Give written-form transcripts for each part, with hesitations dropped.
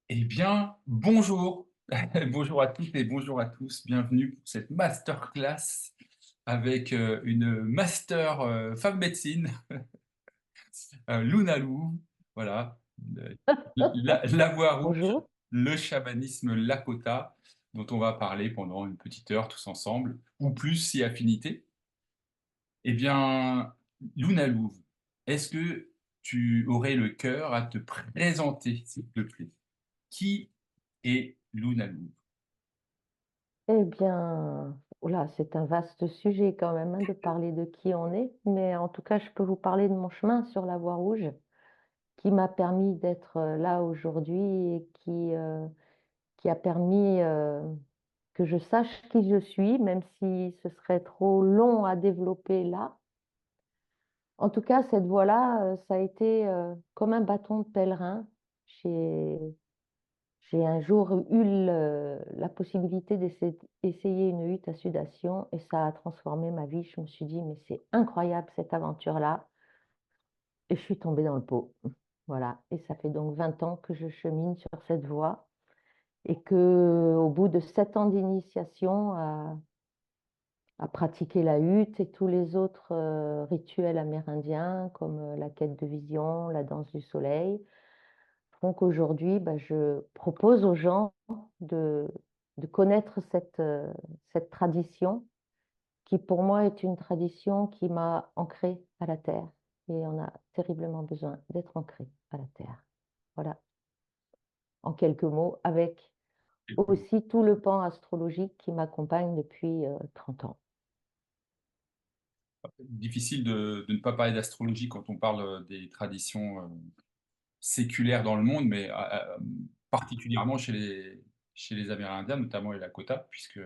Eh bien, bonjour. Bonjour à toutes et bonjour à tous. Bienvenue pour cette masterclass avec une master femme médecine, Luna Lou. Voilà. Euh, la voix rouge, Bonjour. le chamanisme Lakota, dont on va parler pendant une petite heure tous ensemble, ou plus si affinité. Eh bien, Luna Lou, est-ce que tu aurais le cœur à te présenter, s'il te plaît? Qui est Luna Lou? Eh bien, oula, c'est un vaste sujet quand même hein, de parler de qui on est, mais en tout cas, je peux vous parler de mon chemin sur la voie rouge qui m'a permis d'être là aujourd'hui et qui a permis que je sache qui je suis, même si ce serait trop long à développer là. En tout cas, cette voie-là, ça a été comme un bâton de pèlerin. J'ai J'ai un jour eu la possibilité d'essayer une hutte à sudation et ça a transformé ma vie. Je me suis dit, mais c'est incroyable cette aventure-là. Et je suis tombée dans le pot. Voilà. Et ça fait donc 20 ans que je chemine sur cette voie et que, au bout de 7 ans d'initiation à pratiquer la hutte et tous les autres rituels amérindiens comme la quête de vision, la danse du soleil, donc aujourd'hui, bah, je propose aux gens de, de connaître cette tradition qui pour moi est une tradition qui m'a ancrée à la terre et on a terriblement besoin d'être ancré à la terre. Voilà, en quelques mots, avec aussi tout le pan astrologique qui m'accompagne depuis 30 ans. Difficile de ne pas parler d'astrologie quand on parle des traditions séculaires dans le monde, mais particulièrement chez les Amérindiens, notamment les Lakota, puisque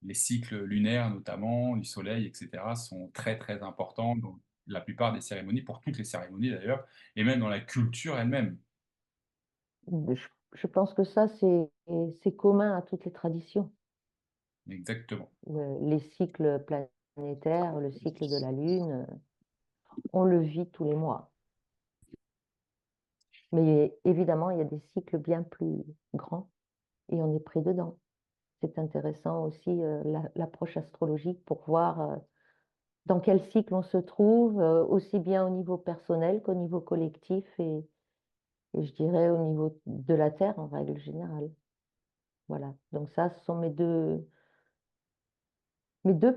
les cycles lunaires, notamment, du soleil, etc., sont très, très importants dans la plupart des cérémonies, pour toutes les cérémonies d'ailleurs, et même dans la culture elle-même. Je pense que ça, c'est commun à toutes les traditions. Exactement. Les cycles planétaires, le cycle de la Lune, on le vit tous les mois. Mais évidemment, il y a des cycles bien plus grands et on est pris dedans. C'est intéressant aussi l'approche astrologique pour voir dans quel cycle on se trouve, aussi bien au niveau personnel qu'au niveau collectif et je dirais au niveau de la Terre en règle générale. Voilà. Donc ça, ce sont mes deux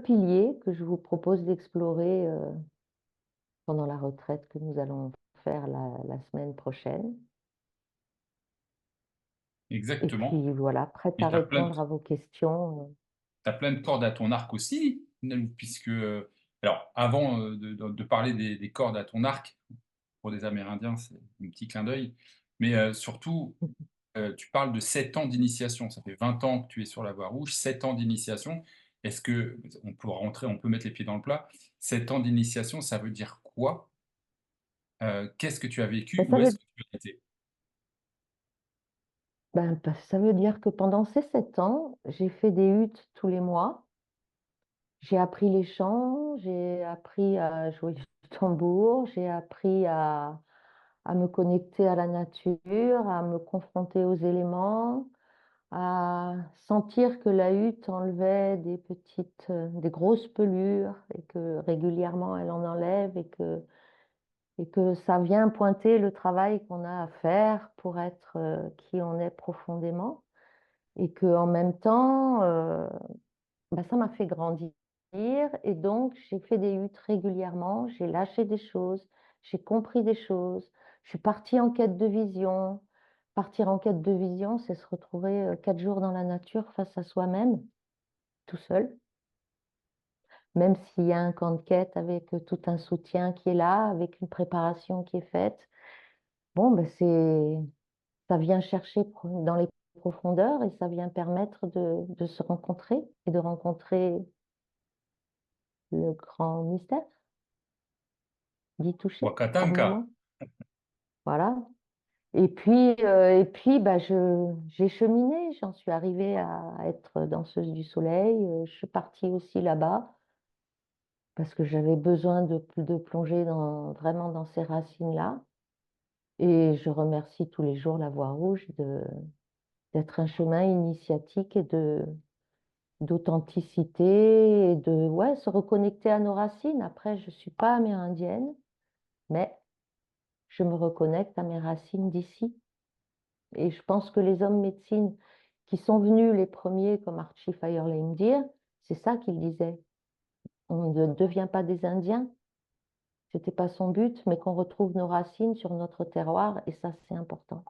piliers que je vous propose d'explorer pendant la retraite que nous allons faire la semaine prochaine. Et Exactement. puis voilà, prête Et à tu as plein répondre à vos questions. t'as plein de cordes à ton arc aussi, puisque, alors, avant de parler des cordes à ton arc, pour des Amérindiens, c'est un petit clin d'œil, mais surtout, tu parles de 7 ans d'initiation. Ça fait 20 ans que tu es sur la voie rouge, 7 ans d'initiation. Est-ce que, on peut rentrer, on peut mettre les pieds dans le plat, 7 ans d'initiation, ça veut dire quoi? Qu'est-ce que tu as Ben, vécu? ça Où est-ce veut, que tu as été? ça veut dire que pendant ces 7 ans, j'ai fait des huttes tous les mois. J'ai appris les chants, j'ai appris à jouer du tambour, j'ai appris à me connecter à la nature, à me confronter aux éléments, à sentir que la hutte enlevait des grosses pelures et que régulièrement elle en enlève et que ça vient pointer le travail qu'on a à faire pour être qui on est profondément et que en même temps, bah, ça m'a fait grandir et donc j'ai fait des huttes régulièrement, j'ai lâché des choses, j'ai compris des choses, je suis partie en quête de vision. Partir en quête de vision, c'est se retrouver 4 jours dans la nature face à soi-même, tout seul, même s'il y a un camp de quête avec tout un soutien qui est là, avec une préparation qui est faite. Bon, ben ça vient chercher dans les profondeurs et ça vient permettre de se rencontrer et de rencontrer le grand mystère, d'y toucher par Wakatanka. moment. Voilà. Et puis bah, j'ai cheminé, j'en suis arrivée à être danseuse du soleil. Je suis partie aussi là-bas parce que j'avais besoin de plonger vraiment dans ces racines-là. Et je remercie tous les jours la Voie rouge d'être un chemin initiatique et d'authenticité et de ouais, se reconnecter à nos racines. Après, je ne suis pas amérindienne, mais je me reconnecte à mes racines d'ici. Et je pense que les hommes médecine qui sont venus les premiers, comme Archie Firelame dire, c'est ça qu'ils disaient. On ne devient pas des Indiens, c'était pas son but, mais qu'on retrouve nos racines sur notre terroir, et ça, c'est important.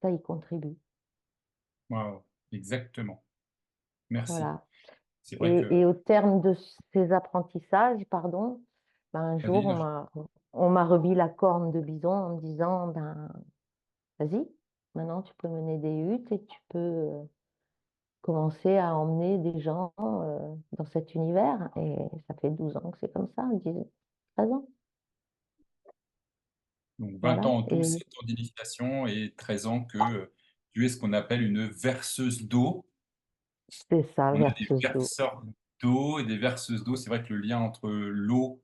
Ça y contribue. Waouh, exactement. Merci. Voilà. C'est vrai que, Et au terme de ces apprentissages, pardon, ben, un jour, vas-y, non, on m'a remis la corne de bison en me disant, ben, vas-y, maintenant tu peux mener des huttes et tu peux commencer à emmener des gens dans cet univers. Et ça fait 12 ans que c'est comme ça, 10, 13 ans. donc 20 Voilà. ans en tout, Et 7 ans d'initiation et 13 ans que tu es ce qu'on appelle une verseuse d'eau. c'est ça, On a des verseuse d'eau. verseurs d'eau et des verseuses d'eau. C'est vrai que le lien entre l'eau,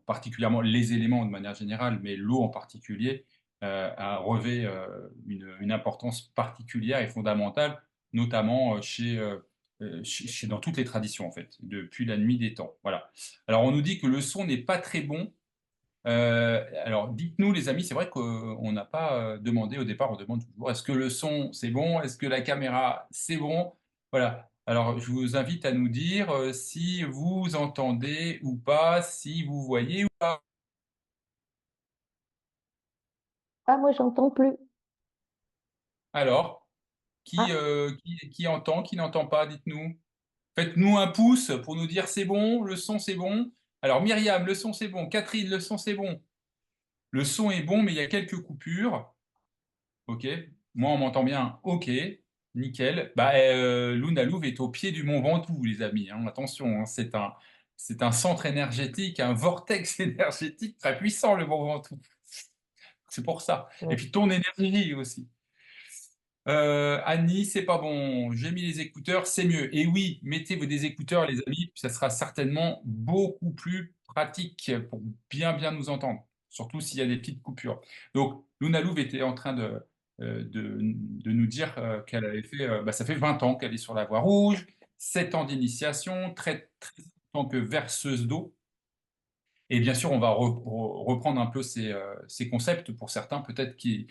particulièrement les éléments de manière générale, mais l'eau en particulier, revêt une importance particulière et fondamentale, notamment dans toutes les traditions, en fait, depuis la nuit des temps. Voilà. Alors, on nous dit que le son n'est pas très bon. Alors, dites-nous, les amis, c'est vrai qu'on n'a pas demandé au départ, on demande toujours est-ce que le son c'est bon? Est-ce que la caméra c'est bon? Voilà. Alors, je vous invite à nous dire si vous entendez ou pas, si vous voyez ou pas. Ah, moi, j'entends plus. Alors, qui, Ah, euh, qui entend, qui n'entend pas? Dites-nous. Faites-nous un pouce pour nous dire c'est bon, le son c'est bon. Alors, Myriam, le son c'est bon. Catherine, le son c'est bon. Le son est bon, mais il y a quelques coupures. Ok. Moi, on m'entend bien. Ok. Nickel. Bah, Luna Louve est au pied du Mont Ventoux, les amis, hein. Attention, hein, c'est un centre énergétique, un vortex énergétique très puissant, le Mont Ventoux. C'est pour ça. Et ouais. puis ton énergie aussi. Annie, c'est pas bon. J'ai mis les écouteurs, c'est mieux. Et oui, mettez-vous des écouteurs, les amis, puis ça sera certainement beaucoup plus pratique pour bien nous entendre, surtout s'il y a des petites coupures. Donc, Luna Louve était en train de nous dire qu'elle avait fait, bah, ça fait 20 ans qu'elle est sur la voie rouge, 7 ans d'initiation, très en tant que verseuse d'eau. Et bien sûr, on va reprendre un peu ces concepts pour certains, peut-être qui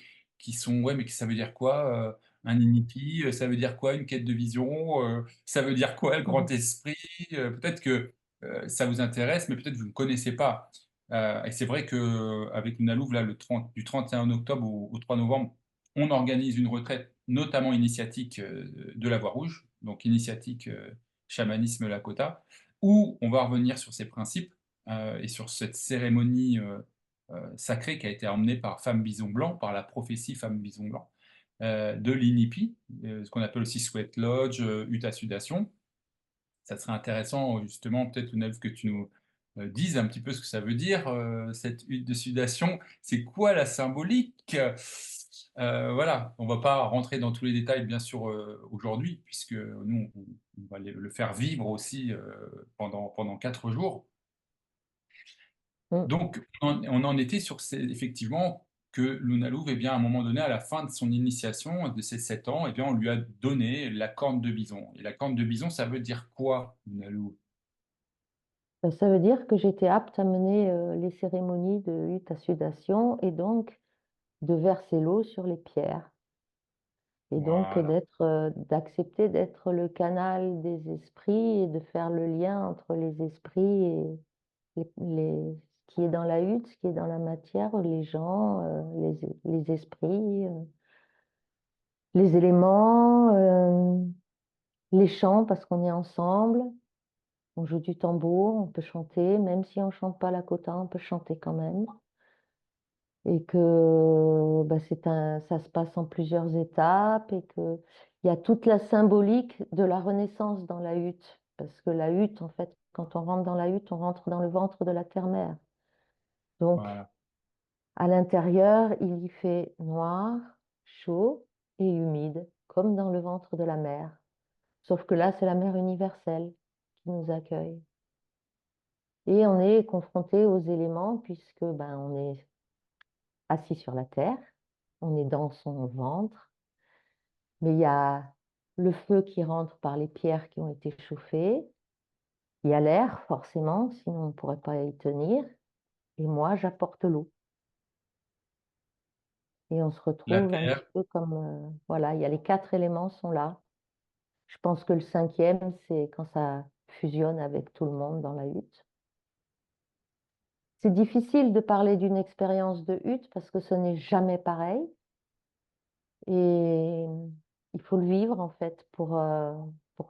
sont, ouais, mais ça veut dire quoi, un inipi, ça veut dire quoi, une quête de vision, ça veut dire quoi, le grand Mhm. esprit, peut-être que ça vous intéresse, mais peut-être que vous ne connaissez pas. Et c'est vrai qu'avec Nalouf, là, du 31 octobre au 3 novembre, on organise une retraite, notamment initiatique de la Voie Rouge, donc initiatique chamanisme Lakota, où on va revenir sur ces principes et sur cette cérémonie sacrée qui a été emmenée par Femme Bison Blanc, par la prophétie Femme Bison Blanc, de l'INIPI, ce qu'on appelle aussi Sweat Lodge, Utah Sudation. Ça serait intéressant, justement, peut-être, Ounef, que tu nous dises un petit peu ce que ça veut dire, cette hutte de sudation. C'est quoi la symbolique? Voilà, on ne va pas rentrer dans tous les détails, bien sûr, aujourd'hui, puisque nous, on va le faire vivre aussi pendant 4 jours. Mm. Donc, on en était sur effectivement que Luna Louve, eh bien, à un moment donné, à la fin de son initiation, de ses 7 ans, eh bien, on lui a donné la corne de bison. Et la corne de bison, ça veut dire quoi, Luna Louve? Ben, ça veut dire que j'étais apte à mener les cérémonies de hutte à sudation et donc de verser l'eau sur les pierres. Et donc Voilà, d'accepter d'être le canal des esprits et de faire le lien entre les esprits et ce qui est dans la hutte, ce qui est dans la matière, les gens, les esprits, les éléments, les chants parce qu'on est ensemble. On joue du tambour, on peut chanter, même si on chante pas la kota, on peut chanter quand même. Et que bah, ça se passe en plusieurs étapes et que il y a toute la symbolique de la renaissance dans la hutte. Parce que la hutte, en fait, quand on rentre dans la hutte, on rentre dans le ventre de la terre-mère. Donc, voilà. à l'intérieur, il y fait noir, chaud et humide, comme dans le ventre de la mer. Sauf que là, c'est la mer universelle qui nous accueille. Et on est confronté aux éléments puisque ben, on est assis sur la terre, on est dans son ventre, mais il y a le feu qui rentre par les pierres qui ont été chauffées, il y a l'air forcément, sinon on ne pourrait pas y tenir, et moi j'apporte l'eau. Et on se La retrouve un terre, petit peu comme, voilà, il y a les 4 éléments sont là. Je pense que le cinquième, c'est quand ça fusionne avec tout le monde dans la hutte. C'est difficile de parler d'une expérience de hutte parce que ce n'est jamais pareil et il faut le vivre en fait pour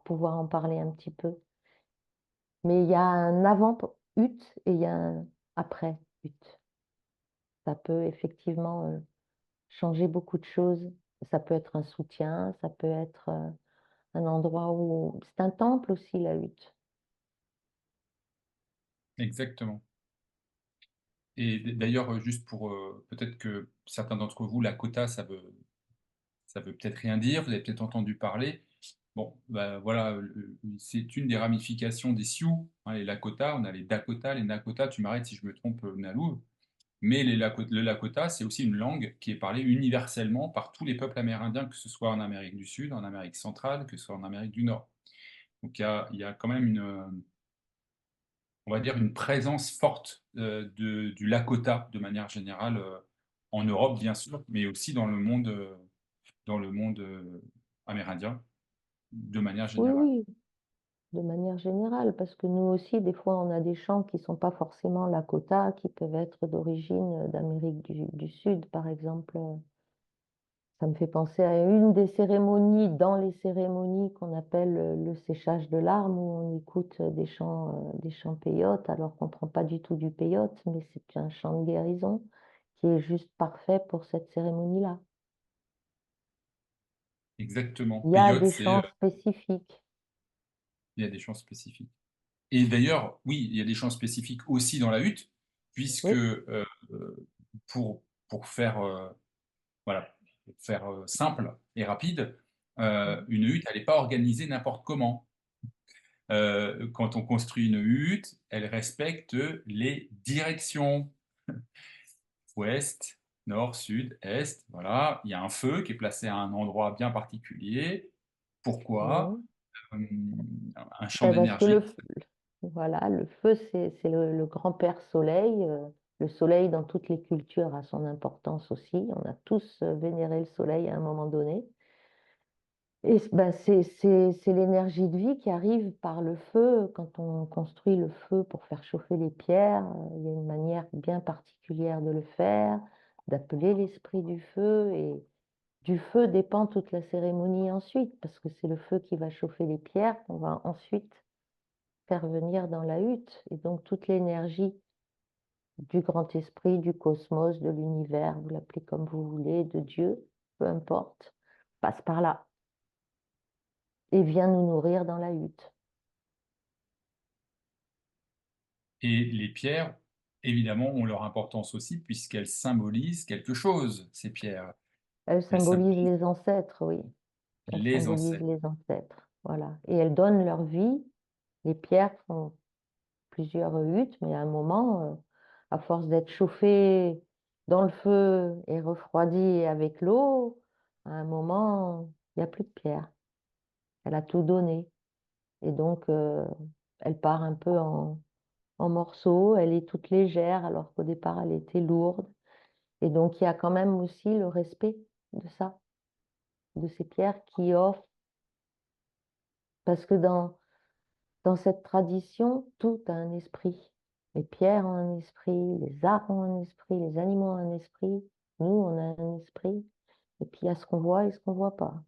pouvoir en parler un petit peu. Mais il y a un avant hutte et il y a un après hutte. Ça peut effectivement, changer beaucoup de choses. Ça peut être un soutien, ça peut être, un endroit où c'est un temple aussi la hutte. exactement. Et d'ailleurs, juste pour peut-être que certains d'entre vous, Lakota, ça veut peut-être rien dire, vous avez peut-être entendu parler. Bon, bah, voilà, c'est une des ramifications des Sioux, hein, les Lakota. On a les Dakota, les Nakota, tu m'arrêtes si je me trompe, Nalou. Mais le Lakota, c'est aussi une langue qui est parlée universellement par tous les peuples amérindiens, que ce soit en Amérique du Sud, en Amérique centrale, que ce soit en Amérique du Nord. Donc il y a quand même on va dire une présence forte du Lakota de manière générale en Europe, bien sûr, mais aussi dans le monde amérindien de manière Oui, générale. oui, de manière générale, parce que nous aussi, des fois, on a des chants qui sont pas forcément Lakota, qui peuvent être d'origine d'Amérique du Sud, par exemple. Ça me fait penser à une des cérémonies, dans les cérémonies qu'on appelle le séchage de larmes, où on écoute des chants péyotes, alors qu'on ne prend pas du tout du peyote, mais c'est un chant de guérison qui est juste parfait pour cette cérémonie-là. Exactement. Il y a Peyote, des chants spécifiques. il y a des chants spécifiques. Et d'ailleurs, oui, il y a des chants spécifiques aussi dans la hutte, puisque Oui. pour faire, voilà, pour faire simple et rapide, Mhm. une hutte, elle n'est pas organisée n'importe comment. Quand on construit une hutte, elle respecte les directions. Ouest, nord, sud, est, voilà. Il y a un feu qui est placé à un endroit bien particulier. Pourquoi? Oui. Un champ Ben, parce que d'énergie. voilà, le feu, c'est le grand-père soleil. Le soleil, dans toutes les cultures, a son importance aussi. On a tous vénéré le soleil à un moment donné. Et ben, c'est l'énergie de vie qui arrive par le feu. Quand on construit le feu pour faire chauffer les pierres, il y a une manière bien particulière de le faire, d'appeler l'esprit du feu. Et du feu dépend toute la cérémonie ensuite, parce que c'est le feu qui va chauffer les pierres qu'on va ensuite faire venir dans la hutte. Et donc toute l'énergie du grand esprit, du cosmos, de l'univers, vous l'appelez comme vous voulez, de Dieu, peu importe, passe par là et vient nous nourrir dans la hutte. Et les pierres, évidemment, ont leur importance aussi, puisqu'elles symbolisent quelque chose, ces pierres. Elle Elles symbolise symbolisent les ancêtres, oui. Elle les symbolise ancêtres. les ancêtres. Voilà. Et elles donnent leur vie. Les pierres font plusieurs huttes, mais à un moment, à force d'être chauffées dans le feu et refroidies avec l'eau, à un moment, il n'y a plus de pierre. Elle a tout donné. Et donc, elle part un peu en morceaux. Elle est toute légère, alors qu'au départ, elle était lourde. Et donc, il y a quand même aussi le respect de ça, de ces pierres qui offrent. Parce que dans cette tradition, tout a un esprit. Les pierres ont un esprit, les arbres ont un esprit, les animaux ont un esprit. Nous, on a un esprit. Et puis, il y a ce qu'on voit et ce qu'on voit pas.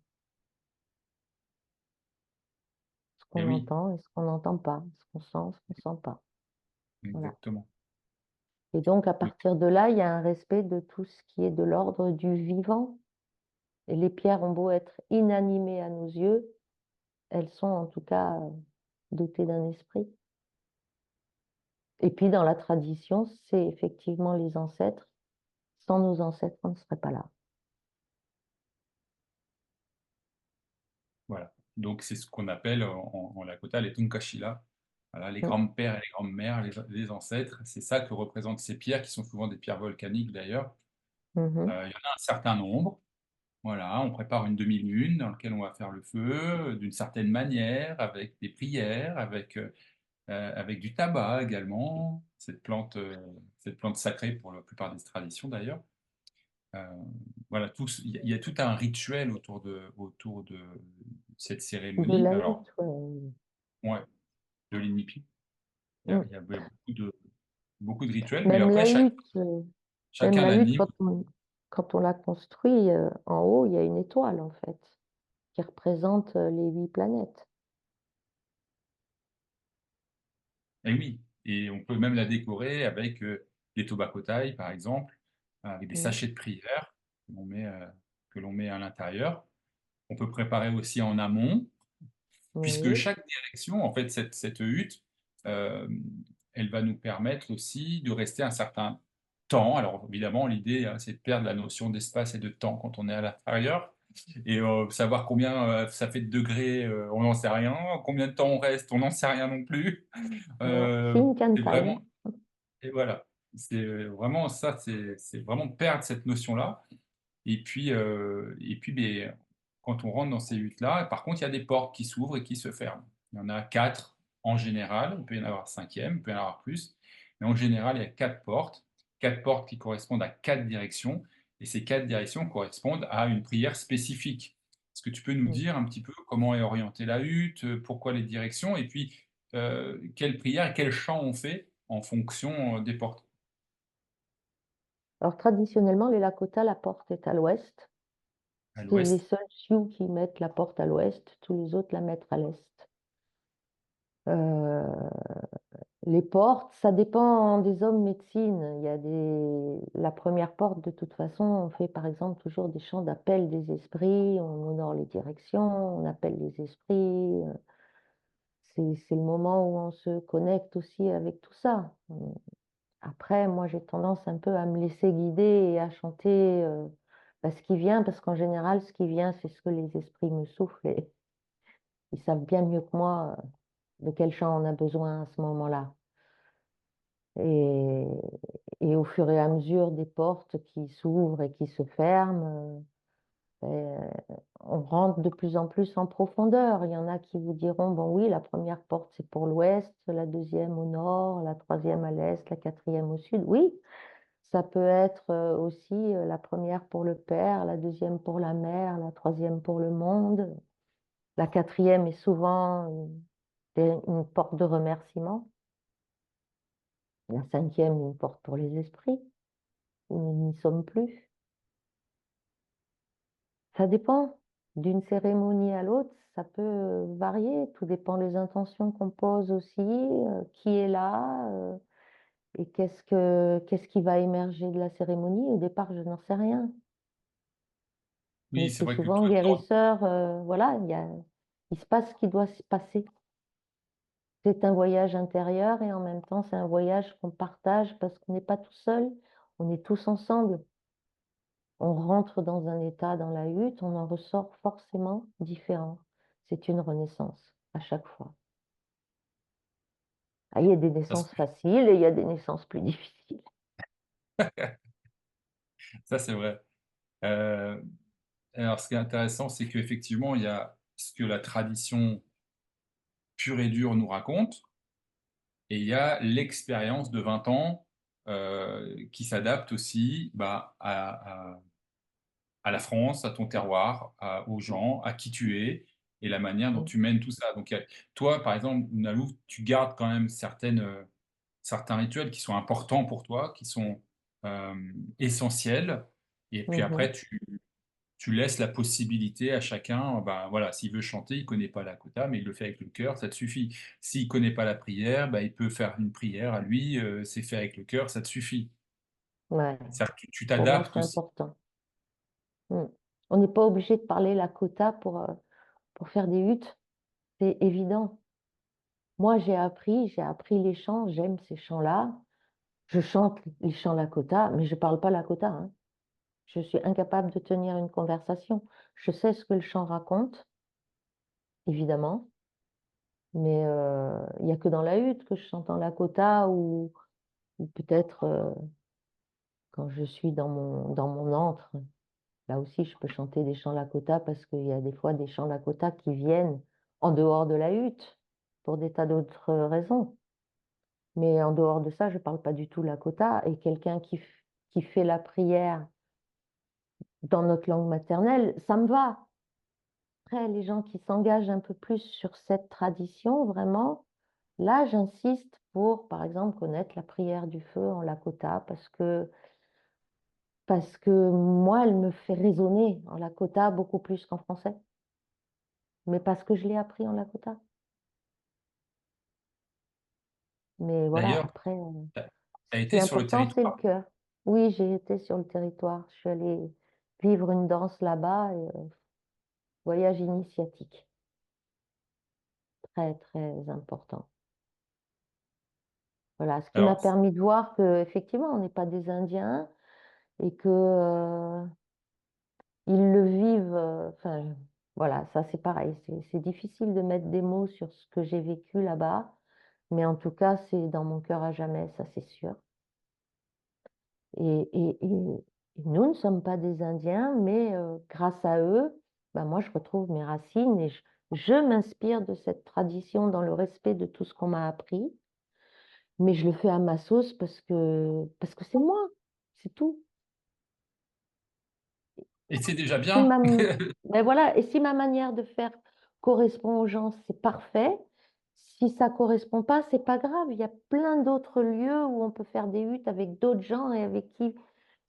Ce Et qu'on oui, entend et ce qu'on n'entend pas. Ce qu'on sent, ce qu'on sent pas. Voilà. exactement. Et donc, à Donc, partir de là, il y a un respect de tout ce qui est de l'ordre du vivant. Et les pierres ont beau être inanimées à nos yeux, elles sont en tout cas dotées d'un esprit. Et puis, dans la tradition, c'est effectivement les ancêtres. Sans nos ancêtres, on ne serait pas là. voilà. Donc, c'est ce qu'on appelle en Lakota les Tunkashila. Voilà, les Mm. grands-pères et les grandes-mères, les ancêtres. C'est ça que représentent ces pierres, qui sont souvent des pierres volcaniques d'ailleurs. Il y en a un certain nombre. Voilà, on prépare une demi-lune dans laquelle on va faire le feu, d'une certaine manière, avec des prières, avec du tabac également, cette plante sacrée pour la plupart des traditions d'ailleurs. Heu, voilà, il y a tout un rituel autour de cette De cérémonie. la Alors hutte, ouais. ouais, de l'inipi. Mmh. Il y a beaucoup de rituels, mais Même après la hutte, même chacun la hutte l'anime. quand on la construit, en haut, il y a une étoile, en fait, qui représente, les 8 planètes. Et oui, et on peut même la décorer avec, des tobacotailles, par exemple, avec des Mmh. sachets de prières que l'on met à l'intérieur. On peut préparer aussi en amont, puisque Oui. chaque direction, en fait, cette hutte, hem, elle va nous permettre aussi de rester un certain temps. Alors évidemment, l'idée, hein, c'est de perdre la notion d'espace et de temps quand on est à l'intérieur et savoir combien, ça fait de degrés, on n'en sait rien. Combien de temps on reste, on n'en sait rien non plus. Non, think and C'est time. vraiment et voilà. C'est, vraiment ça, c'est vraiment perdre cette notion-là et puis, beh, quand on rentre dans ces huttes-là, par contre, il y a des portes qui s'ouvrent et qui se ferment. Il y en a 4 en général, il peut y en avoir un 5e, il peut y en avoir plus, mais en général, il y a 4 portes qui correspondent à 4 directions et ces 4 directions correspondent à une prière spécifique. Est-ce que tu peux nous Mmh. dire un petit peu comment est orientée la hutte, pourquoi les directions et puis, quelle prière et quel chant on fait en fonction, des portes? Alors traditionnellement, les Lakota, la porte est à l'ouest. À C'est les l'ouest? seuls Sioux qui mettent la porte à l'ouest, tous les autres la mettent à l'est. Heu, les portes, ça dépend des hommes médecine. Il y a la première porte, de toute façon, on fait, par exemple, toujours des chants d'appel des esprits, on honore les directions, on appelle les esprits, c'est le moment où on se connecte aussi avec tout ça. Après, moi, j'ai tendance un peu à me laisser guider et à chanter, ce qui vient, parce qu'en général, ce qui vient, c'est ce que les esprits me soufflent et ils savent bien mieux que moi, de quel chant on a besoin à ce moment-là. Et au fur et à mesure des portes qui s'ouvrent et qui se ferment, on rentre de plus en plus en profondeur. Il y en a qui vous diront: «Bon oui, la première porte, c'est pour l'ouest, la deuxième au nord, la troisième à l'est, la quatrième au sud». Oui, ça peut être, aussi, la première pour le père, la deuxième pour la mère, la troisième pour le monde. La quatrième est souvent une porte de remerciement. La cinquième, une porte pour les esprits, où nous n'y sommes plus. Ça dépend. D'une cérémonie à l'autre, ça peut varier. Tout dépend des intentions qu'on pose aussi, qui est là, et qu'est-ce qui va émerger de la cérémonie. Au départ, je n'en sais rien. Mais Oui, c'est c'est vrai que souvent tout le temps. guérisseur, voilà, il se passe ce qui doit se passer. C'est un voyage intérieur et en même temps, c'est un voyage qu'on partage parce qu'on n'est pas tout seul, on est tous ensemble. On rentre dans un état dans la hutte, on en ressort forcément différent. C'est une renaissance à chaque fois. Ah, il y a des Ça, naissances faciles et il y a des naissances plus difficiles. c'est vrai. Heu, alors ce qui est intéressant, c'est qu'effectivement, il y a ce que la tradition pure et dure nous raconte et il y a l'expérience de 20 ans, qui s'adapte aussi, bah, à la France, à ton terroir, aux gens, à qui tu es et la manière dont Mmh. tu mènes tout ça. Donc, toi, par exemple, Nalou, tu gardes quand même certains rituels qui sont importants pour toi, qui sont essentiels. Et puis Mmh mh. après, tu laisses la possibilité à chacun, bah, voilà, s'il veut chanter, il connaît pas la kota, mais il le fait avec le cœur, ça te suffit. S'il connaît pas la prière, bah, il peut faire une prière à lui, c'est fait avec le cœur, ça te suffit. Ouais, C'est-à-dire que tu pour moi, t'adaptes c'est aussi. important. Mmh. On n'est pas obligé de parler Lakota pour faire des huttes, c'est évident. Moi, j'ai appris les chants, j'aime ces chants-là. Je chante les chants Lakota, mais je parle pas Lakota, hein. Je suis incapable de tenir une conversation. Je sais ce que le chant raconte, évidemment, mais il y a que dans la hutte que je chante en Lakota ou peut-être, quand je suis dans mon antre, là aussi, je peux chanter des chants Lakota parce qu'il y a des fois des chants Lakota qui viennent en dehors de la hutte pour des tas d'autres raisons. Mais en dehors de ça, je parle pas du tout Lakota. Et quelqu'un qui fait la prière dans notre langue maternelle, ça me va. Après, les gens qui s'engagent un peu plus sur cette tradition, vraiment, là, j'insiste pour, par exemple, connaître la prière du feu en Lakota parce que moi, elle me fait résonner en Lakota beaucoup plus qu'en français. Mais parce que je l'ai appris en Lakota. Mais voilà, D'ailleurs, après, tu as ce qui été est sur le important, c'est le territoire. cœur. Oui, j'ai été sur le territoire. Je suis allée vivre une danse là-bas, voyage initiatique, très, très important. Voilà, ce qui m'a Alors, permis de voir que effectivement, on n'est pas des Indiens et que ils le vivent. Enfin, voilà, ça c'est pareil. C'est difficile de mettre des mots sur ce que j'ai vécu là-bas, mais en tout cas, c'est dans mon cœur à jamais, ça c'est sûr. Et nous ne sommes pas des Indiens, mais grâce à eux, ben moi, je retrouve mes racines et je m'inspire de cette tradition dans le respect de tout ce qu'on m'a appris, mais je le fais à ma sauce parce que c'est moi, c'est tout. et c'est déjà Si bien. ma, ben voilà, et si ma manière de faire correspond aux gens, c'est parfait. Si ça correspond pas, c'est pas grave. Il y a plein d'autres lieux où on peut faire des huttes avec d'autres gens et avec qui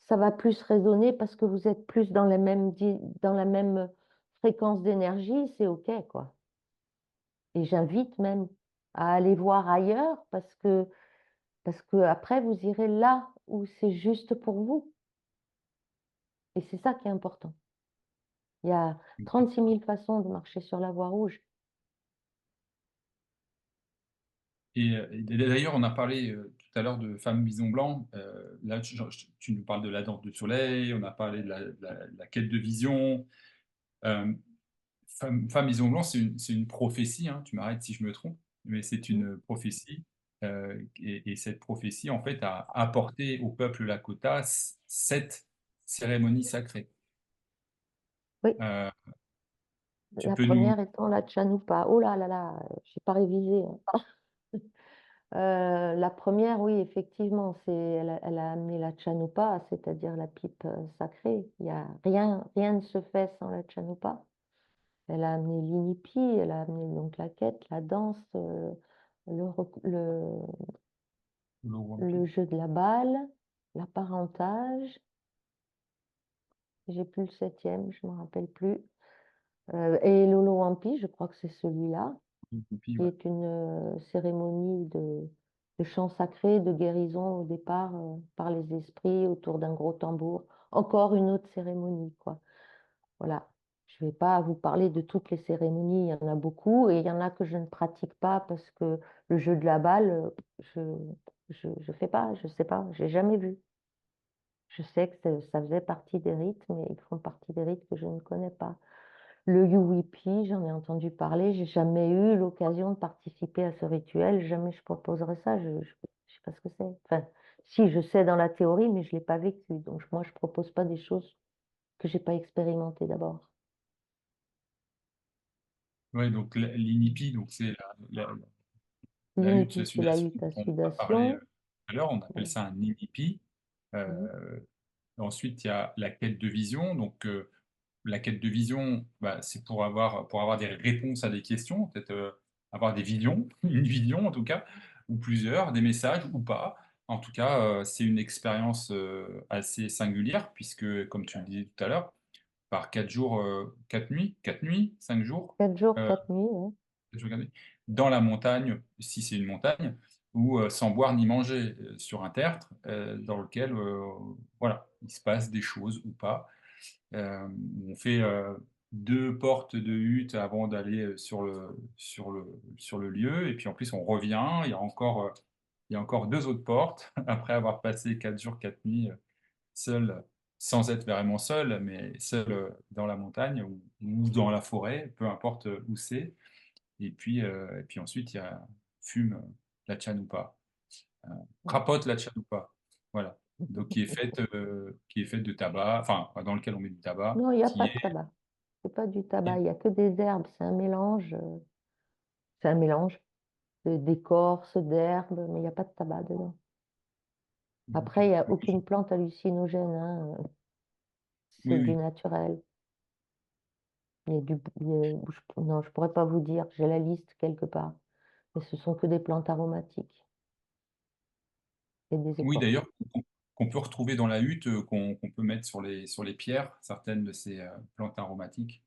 ça va plus résonner parce que vous êtes plus dans dans la même fréquence d'énergie, c'est OK, quoi. Et j'invite même à aller voir ailleurs parce que après, vous irez là où c'est juste pour vous. Et c'est ça qui est important. Il y a 36 000 façons de marcher sur la voie rouge. Et d'ailleurs, on a parlé tout à l'heure de Femme Bison Blanc. Là, tu nous parles de la danse du soleil, on a parlé de la quête de vision. Euh, Femme Bison Blanc, c'est une prophétie, hein, tu m'arrêtes si je me trompe, mais c'est Mm. une prophétie. Et cette prophétie, en fait, a apporté au peuple Lakota 7 cérémonies sacrées. Oui, Euh, tu la peux nous... première étant la Chanupa. Oh là là là, j'ai pas révisé, hein. La première, oui, effectivement, elle a amené la Chanupa, c'est-à-dire la pipe sacrée. Il y a rien ne se fait sans la Chanupa. Elle a amené l'inipi, elle a amené donc la quête, la danse, le jeu de la balle, l'apparentage. J'ai plus le septième, je me rappelle plus. Et l'Olowampi, je crois que c'est celui-là, qui Ouais. est une cérémonie de chant sacré, de guérison au départ par les esprits autour d'un gros tambour. Encore une autre cérémonie, quoi. Voilà. Je ne vais pas vous parler de toutes les cérémonies, il y en a beaucoup, et il y en a que je ne pratique pas parce que le jeu de la balle, je fais pas, je sais pas, j'ai jamais vu. Je sais que ça faisait partie des rites, mais ils font partie des rites que je ne connais pas. Le Yuwipi, j'en ai entendu parler, j'ai jamais eu l'occasion de participer à ce rituel, jamais je proposerai ça, je sais pas ce que c'est. Enfin, si, je sais dans la théorie, mais je l'ai pas vécu, donc moi je propose pas des choses que j'ai pas expérimentées d'abord. Ouais, donc l'INIPI, donc c'est la hutte L'Inipi, c'est la sudation hutte à dont on a parlé sudation. tout à l'heure, on appelle Voilà. ça un INIPI. Mhm. Euh, Ensuite, il y a la quête de vision. Donc, la quête de vision, bah, c'est pour avoir des réponses à des questions, peut-être avoir des visions, une vision en tout cas, ou plusieurs, des messages ou pas. En tout cas, c'est une expérience assez singulière, puisque, comme tu le disais tout à l'heure, par 4 jours, 4 nuits, 4 nuits, 5 jours, 4 jours, euh, 4 nuits, ouais. je regardais, dans la montagne, si c'est une montagne, ou sans boire ni manger, sur un tertre, dans lequel, voilà, il se passe des choses ou pas. On fait 2 portes de hutte avant d'aller sur le lieu, et puis en plus on revient, il y a encore 2 autres portes après avoir passé 4 jours, 4 nuits, seul, sans être vraiment seul, mais seul dans la montagne ou dans la forêt, peu importe où c'est. Et puis ensuite, il y a fume la chanupa, euh, Ouais. crapote la chanupa. Voilà. donc qui est faite de tabac, enfin, dans lequel on met du tabac, Non, il n'y a qui pas est de tabac. C'est pas du tabac, qui il y a que des herbes. C'est un mélange d'écorce, d'herbes, mais il n'y a pas de tabac dedans. Après, il OK. n'y a aucune plante hallucinogène, hein. Oui, C'est du oui. naturel. Il y a non, je pourrais pas vous dire, j'ai la liste quelque part. Mais ce sont que des plantes aromatiques et des Oui, écorces. d'ailleurs, qu'on peut retrouver dans la hutte, qu'on peut mettre sur les pierres, certaines de ces, plantes aromatiques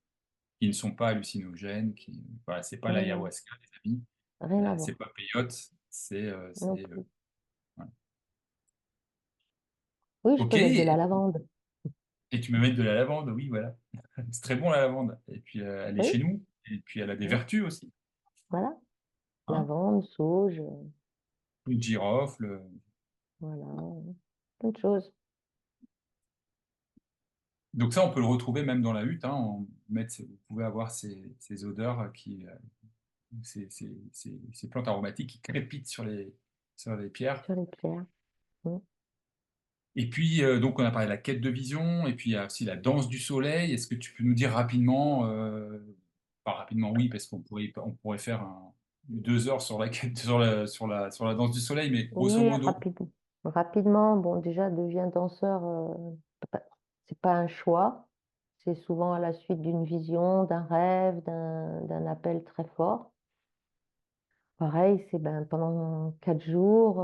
qui ne sont pas hallucinogènes, qui voilà, c'est pas Non, non, l'ayahuasca, les amis, rien à c'est voir. pas peyote, Non plus. voilà. Oui, je peux mettre de OK, la lavande. et tu me mets de la lavande, oui, voilà. C'est très bon la lavande et puis, elle est Oui, chez nous et puis elle a des oui, vertus aussi, voilà. hein. Lavande, sauge, Une girofle, voilà. Plein de choses. donc ça, on peut le retrouver même dans la hutte, hein, vous pouvez avoir ces odeurs ces plantes aromatiques qui crépitent sur les pierres. Sur les pierres. Mm. Et puis, donc on a parlé de la quête de vision, et puis il y a aussi la danse du soleil. Est-ce que tu peux nous dire rapidement, pas rapidement, oui, parce on pourrait faire 2 heures sur la quête, sur la danse du soleil, mais grosso Oui, modo, rapidement, bon, déjà, devient danseur, pas- c'est pas un choix. C'est souvent à la suite d'une vision, d'un rêve, d'un appel très fort. Pareil, c'est ben, pendant 4 jours,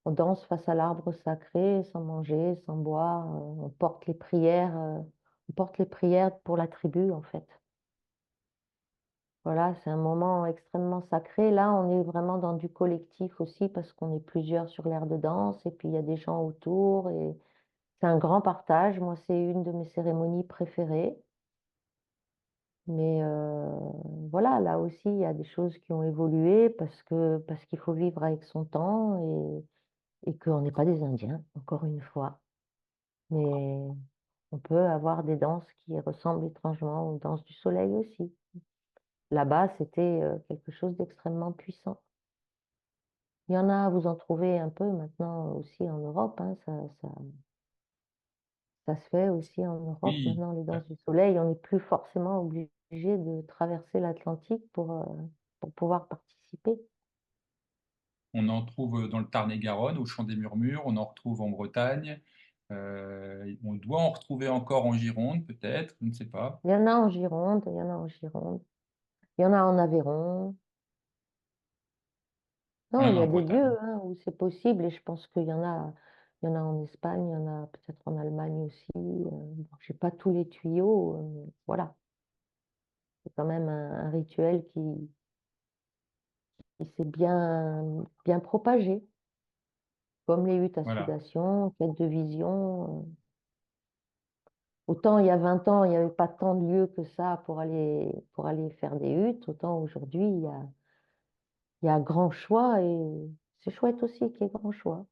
on danse face à l'arbre sacré, sans manger, sans boire. On porte les prières pour la tribu, en fait. Voilà, c'est un moment extrêmement sacré. Là, on est vraiment dans du collectif aussi parce qu'on est plusieurs sur l'aire de danse et puis il y a des gens autour et c'est un grand partage. Moi, c'est une de mes cérémonies préférées. Mais voilà, là aussi, il y a des choses qui ont évolué parce qu'il faut vivre avec son temps et qu'on n'est pas des Indiens, encore une fois. Mais on peut avoir des danses qui ressemblent étrangement aux danses du soleil aussi. Là-bas, c'était quelque chose d'extrêmement puissant. Il y en a, vous en trouvez un peu maintenant aussi en Europe, hein, ça se fait aussi en Europe. oui, Maintenant, les danses du soleil, on n'est plus forcément obligé de traverser l'Atlantique pour pouvoir participer. on en trouve dans le Tarn-et-Garonne, au Chant des Murmures, on en retrouve en Bretagne, on doit en retrouver encore en Gironde, peut-être, je ne sais pas. Il y en a en Gironde, il y en a en Gironde, il y en a en Aveyron. On Non, en il a y en a des Bretagne. lieux hein, où c'est possible et je pense il y en a en Espagne, il y en a peut-être en Allemagne aussi. Bon, j'ai pas tous les tuyaux, mais voilà, c'est quand même un rituel qui s'est bien propagé, comme les huttes à Voilà, sudation, quête de vision. Autant il y a 20 ans, il n'y avait pas tant de lieux que ça pour aller faire des huttes, autant aujourd'hui, il y a grand choix et c'est chouette aussi qu'il y ait grand choix.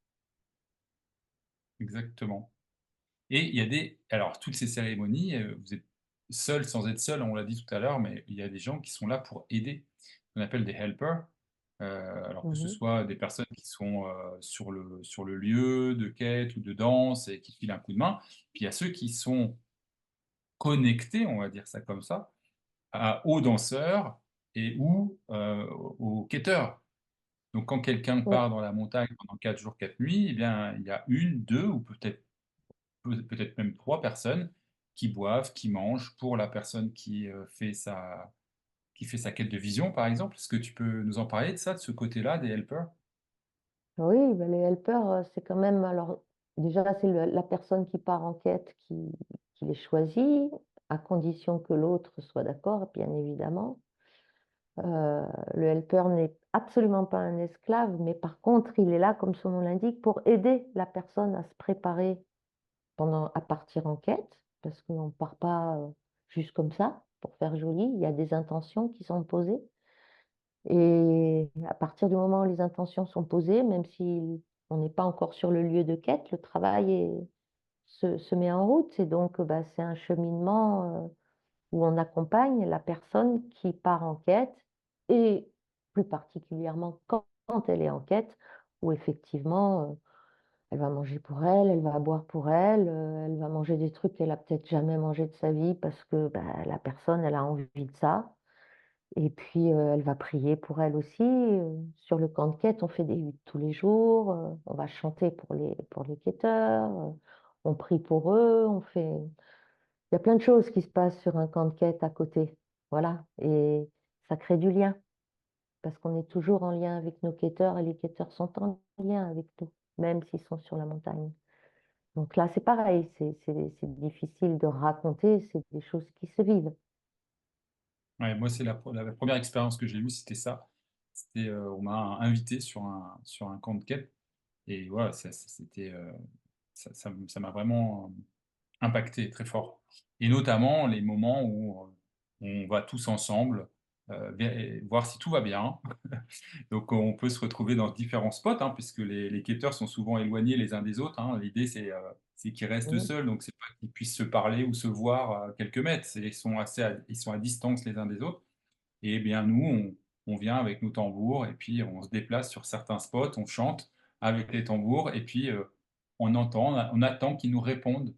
exactement. Et il y a alors toutes ces cérémonies, vous êtes seul sans être seul, on l'a dit tout à l'heure, mais il y a des gens qui sont là pour aider. On appelle des helpers, alors que ce Mhm. soit des personnes qui sont, sur le lieu de quête ou de danse et qui filent un coup de main. Puis il y a ceux qui sont connectés, on va dire ça comme ça, aux danseurs et ou, aux quêteurs. Donc quand quelqu'un Oui, part dans la montagne pendant 4 jours, 4 nuits, eh bien, il y a une, 2 ou peut-être même 3 personnes qui boivent, qui mangent pour la personne qui fait sa quête de vision, par exemple. Est-ce que tu peux nous en parler de ça, de ce côté-là, des helpers? oui, ben les helpers, c'est quand même, alors déjà, c'est la personne qui part en quête qui les choisit, à condition que l'autre soit d'accord, bien évidemment. Le helper n'est absolument pas un esclave, mais par contre, il est là, comme son nom l'indique, pour aider la personne à se préparer à partir en quête, parce qu'on ne part pas juste comme ça, pour faire joli, il y a des intentions qui sont posées. Et à partir du moment où les intentions sont posées, même si on n'est pas encore sur le lieu de quête, le travail se met en route. Et donc, bah, c'est un cheminement où on accompagne la personne qui part en quête, et plus particulièrement quand elle est en quête, où effectivement, Elle va manger pour elle va boire pour elle va manger des trucs qu'elle a peut-être jamais mangé de sa vie parce que bah, la personne, elle a envie de ça. Et puis, elle va prier pour elle aussi. Sur le camp de quête, on fait des huttes tous les jours. On va chanter pour les quêteurs. On prie pour eux. Il y a plein de choses qui se passent sur un camp de quête à côté. Voilà. Et ça crée du lien parce qu'on est toujours en lien avec nos quêteurs et les quêteurs sont en lien avec nous, même s'ils sont sur la montagne. Donc là, c'est pareil. C'est difficile de raconter. C'est des choses qui se vivent. Ouais, moi, c'est la première expérience que j'ai eue, c'était ça. C'était, on m'a invité sur un camp de quête et voilà, c'était, ça m'a vraiment impacté très fort et notamment les moments où, on va tous ensemble, voir si tout va bien. Donc on peut se retrouver dans différents spots, hein, puisque les quêteurs sont souvent éloignés les uns des autres, hein. L'idée c'est qu'ils restent Mm. seuls, donc c'est pas qu'ils puissent se parler ou se voir à quelques mètres, ils sont à distance les uns des autres et bien nous, on vient avec nos tambours et puis on se déplace sur certains spots, on chante avec les tambours et puis, on attend qu'ils nous répondent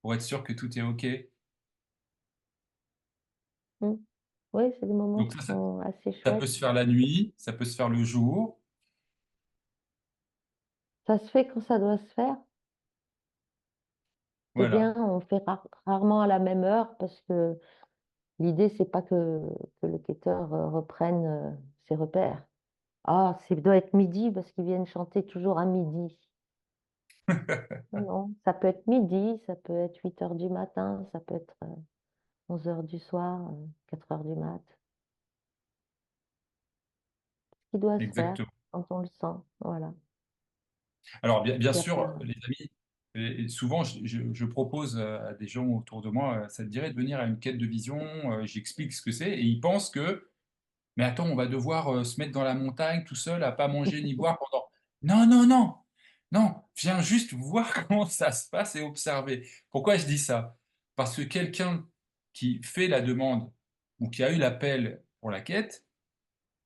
pour être sûr que tout est OK. Mm. Oui, c'est des moments Donc qui sont assez ça peut chouettes. se faire la nuit, ça peut se faire le jour. Ça se fait quand ça doit se faire. C'est bien, Voilà, on fait rarement à la même heure parce que l'idée, c'est pas que le quêteur reprenne ses repères. Ah, ça doit être midi parce qu'ils viennent chanter toujours à midi. Non, non, ça peut être midi, ça peut être 8 heures du matin, ça peut être 11 heures du soir, 4 heures du mat. Ce qui doit se faire exactement. quand on le sent. Voilà. Alors bien Il y a sûr, pas... les amis, et souvent je propose, à des gens autour de moi, «Ça te dirait de venir à une quête de vision?» J'explique ce que c'est et ils pensent que: «Mais attends, on va devoir, se mettre dans la montagne tout seul à pas manger ni boire pendant» non, non, non! Non, viens juste voir comment ça se passe et observer. Pourquoi je dis ça? Parce que quelqu'un qui fait la demande ou qui a eu l'appel pour la quête,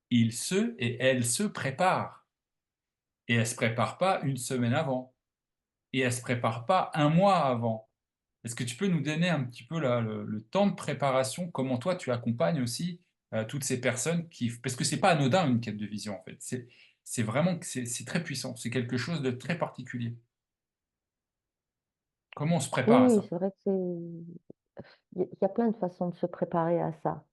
il se et elle se prépare et elle se prépare pas une semaine avant. Et elle se prépare pas un mois avant. Est-ce que tu peux nous donner un petit peu le temps de préparation? Comment toi tu accompagnes aussi, toutes ces personnes qui parce que c'est pas anodin une quête de vision en fait. C'est vraiment que c'est très puissant, c'est quelque chose de très particulier. Comment on se Oui, prépare à oui, ça? c'est vrai que il y a plein de façons de se préparer à ça.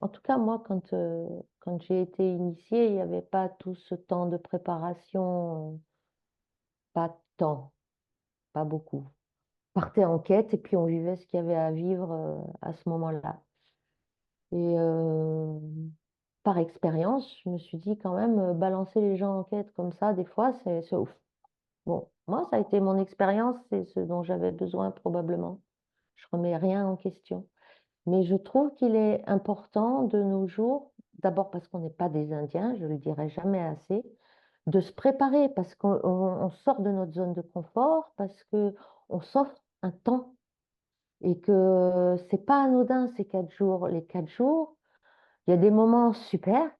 En tout cas, moi, quand j'ai été initiée, il n'y avait pas tout ce temps de préparation, pas tant, pas beaucoup. On partait en quête et puis on vivait ce qu'il y avait à vivre à ce moment-là. Et par expérience, je me suis dit quand même, balancer les gens en quête comme ça, des fois, c'est ouf. Bon, moi, ça a été mon expérience, c'est ce dont j'avais besoin probablement. Je remets rien en question. Mais je trouve qu'il est important de nos jours, d'abord parce qu'on n'est pas des Indiens, je le dirai jamais assez, de se préparer parce qu'on sort de notre zone de confort, parce que on s'offre un temps et que c'est pas anodin ces 4 jours. Les 4 jours, il y a des moments super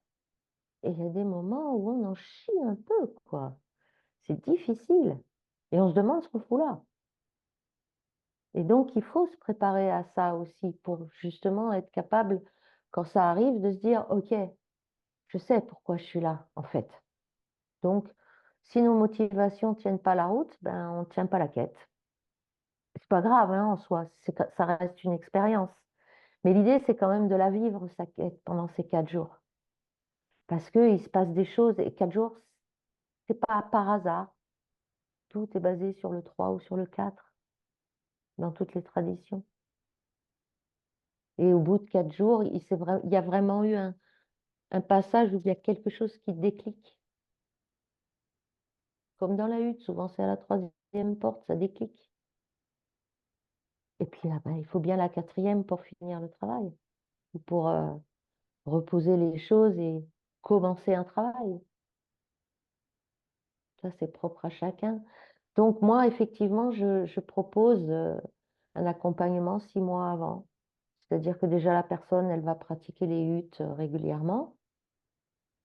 et il y a des moments où on en chie un peu, quoi. C'est difficile et on se demande ce qu'on fout là. Et donc, il faut se préparer à ça aussi pour justement être capable, quand ça arrive, de se dire, OK, je sais pourquoi je suis là, en fait. Donc, si nos motivations ne tiennent pas la route, ben, on ne tient pas la quête. C'est pas grave, hein, en soi, ça reste une expérience. Mais l'idée, c'est quand même de la vivre, sa quête, pendant ces 4 jours. Parce qu'il se passe des choses, et 4 jours, c'est pas par hasard. Tout est basé sur le 3 ou sur le 4 dans toutes les traditions. Et au bout de 4 jours, il y a vraiment eu un passage où il y a quelque chose qui déclic. Comme dans la hutte, souvent c'est à la troisième porte, ça déclic. Et puis là, ben, il faut bien la quatrième pour finir le travail, ou pour reposer les choses et commencer un travail. Ça, c'est propre à chacun. Donc moi, effectivement, je propose un accompagnement 6 mois avant. C'est-à-dire que déjà la personne, elle va pratiquer les huttes régulièrement,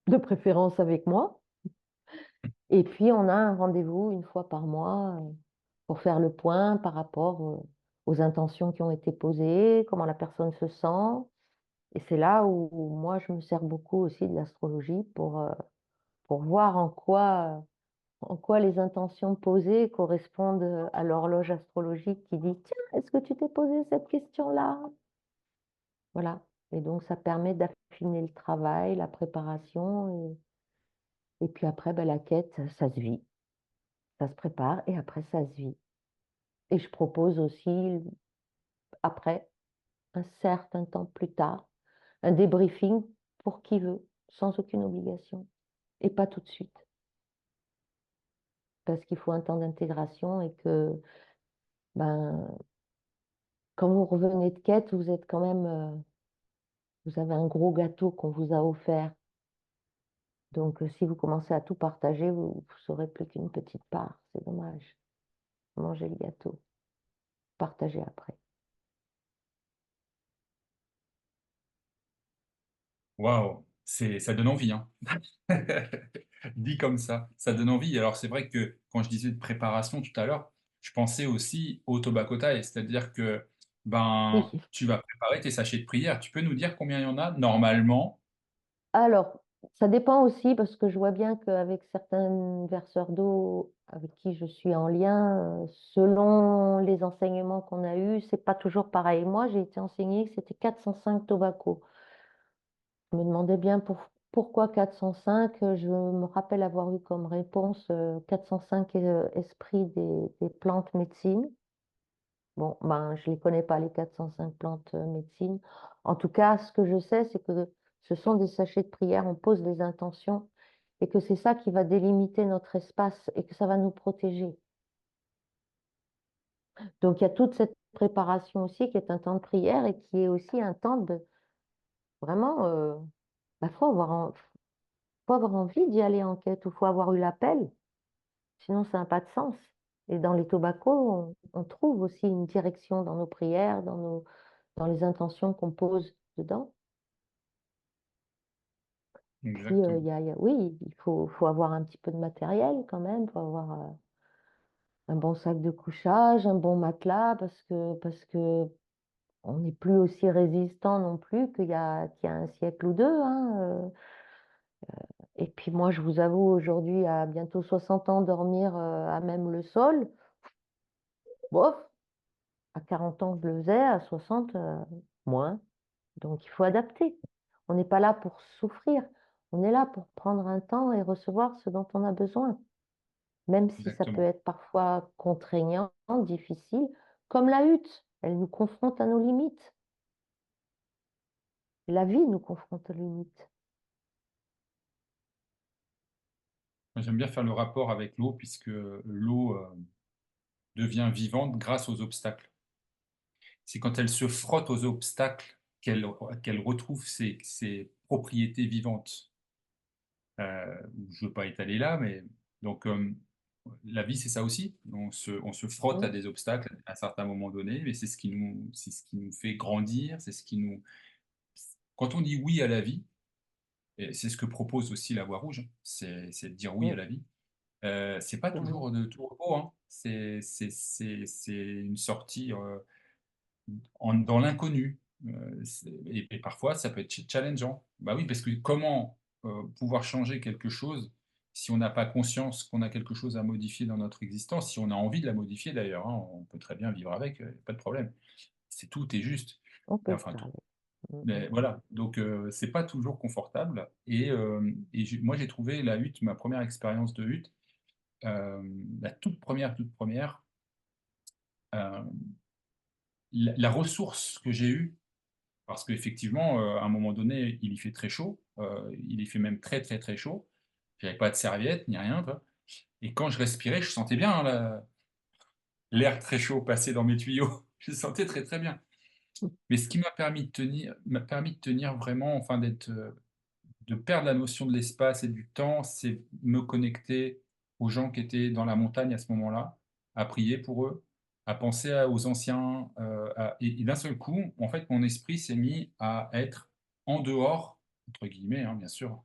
de préférence avec moi. Et puis, on a un rendez-vous une fois par mois pour faire le point par rapport aux intentions qui ont été posées, comment la personne se sent. Et c'est là où moi, je me sers beaucoup aussi de l'astrologie pour voir en quoi les intentions posées correspondent à l'horloge astrologique qui dit, tiens, est-ce que tu t'es posé cette question-là? Voilà. Et donc, ça permet d'affiner le travail, la préparation. Et puis après, ben, la quête, ça se vit. Ça se prépare et après, ça se vit. Et je propose aussi, après, un certain temps plus tard, un débriefing pour qui veut, sans aucune obligation. Et pas tout de suite. Parce qu'il faut un temps d'intégration et que, ben, quand vous revenez de quête, vous êtes quand même, vous avez un gros gâteau qu'on vous a offert. Donc, si vous commencez à tout partager, vous ne saurez plus qu'une petite part. C'est dommage. Mangez le gâteau. Partagez après. Waouh, ça donne envie, hein. Dit comme ça donne envie. Alors c'est vrai que quand je disais de préparation tout à l'heure, je pensais aussi au Tobakotai, c'est-à-dire que ben Oui. tu vas préparer tes sachets de prière. Tu peux nous dire combien il y en a normalement? Alors, ça dépend aussi parce que je vois bien qu'avec certains verseurs d'eau avec qui je suis en lien, selon les enseignements qu'on a eus, c'est pas toujours pareil. Moi, j'ai été enseignée que c'était 405 tobacco. Je me demandais bien pourquoi 405. Je me rappelle avoir eu comme réponse 405 esprits des plantes médecine. Bon, ben, je ne les connais pas, les 405 plantes médecine. En tout cas, ce que je sais, c'est que ce sont des sachets de prière, on pose des intentions et que c'est ça qui va délimiter notre espace et que ça va nous protéger. Donc, il y a toute cette préparation aussi qui est un temps de prière et qui est aussi un temps de vraiment, faut avoir envie d'y aller en quête ou faut avoir eu l'appel, sinon ça n'a pas de sens. Et dans les tobaccos, on trouve aussi une direction dans nos prières, dans les intentions qu'on pose dedans. Puis, Exactement. oui, faut avoir un petit peu de matériel quand même. Il faut avoir un bon sac de couchage, un bon matelas, parce que on n'est plus aussi résistant non plus qu'il y a un siècle ou deux, hein. Et puis moi, je vous avoue, aujourd'hui, à bientôt 60 ans, dormir à même le sol, bof, à 40 ans, je le faisais, à 60, moins. Donc, il faut adapter. On n'est pas là pour souffrir. On est là pour prendre un temps et recevoir ce dont on a besoin. Même si ça peut Exactement. être parfois contraignant, difficile, comme la hutte, elle nous confronte à nos limites. La vie nous confronte aux limites. Moi, j'aime bien faire le rapport avec l'eau puisque l'eau devient vivante grâce aux obstacles. C'est quand elle se frotte aux obstacles qu'elle retrouve ses propriétés vivantes. Je ne veux pas étaler là, mais donc la vie, c'est ça aussi. On se frotte à Mm. des obstacles à un certain moment donné, mais c'est ce qui nous fait grandir, c'est ce qui nous. Quand on dit oui à la vie, et c'est ce que propose aussi la Voie Rouge, c'est de dire oui à Mm. la vie. C'est pas Oui. toujours de tout repos, hein. C'est une sortie dans l'inconnu. Et parfois, ça peut être challengeant. Bah oui, parce que comment pouvoir changer quelque chose si on n'a pas conscience qu'on a quelque chose à modifier dans notre existence, si on a envie de la modifier d'ailleurs, hein, on peut très bien vivre avec, pas de problème. C'est tout est juste. On peut Enfin, faire tout. avec. Mm, Mais mm. voilà, donc c'est pas toujours confortable. Et moi, j'ai trouvé la hutte, ma première expérience de hutte, euh, la toute première, euh, la ressource que j'ai eue. Parce qu'effectivement, à un moment donné, il y fait très chaud, il y fait même très, très, très chaud. J'avais pas de serviette ni rien, quoi. Et quand je respirais, je sentais bien, hein, l'air très chaud passer dans mes tuyaux. Je le sentais très, très bien. Mais ce qui m'a permis de tenir vraiment, enfin de perdre la notion de l'espace et du temps, c'est me connecter aux gens qui étaient dans la montagne à ce moment-là, à prier pour eux, à penser aux anciens, et d'un seul coup, en fait, mon esprit s'est mis à être en dehors, entre guillemets, hein, bien sûr,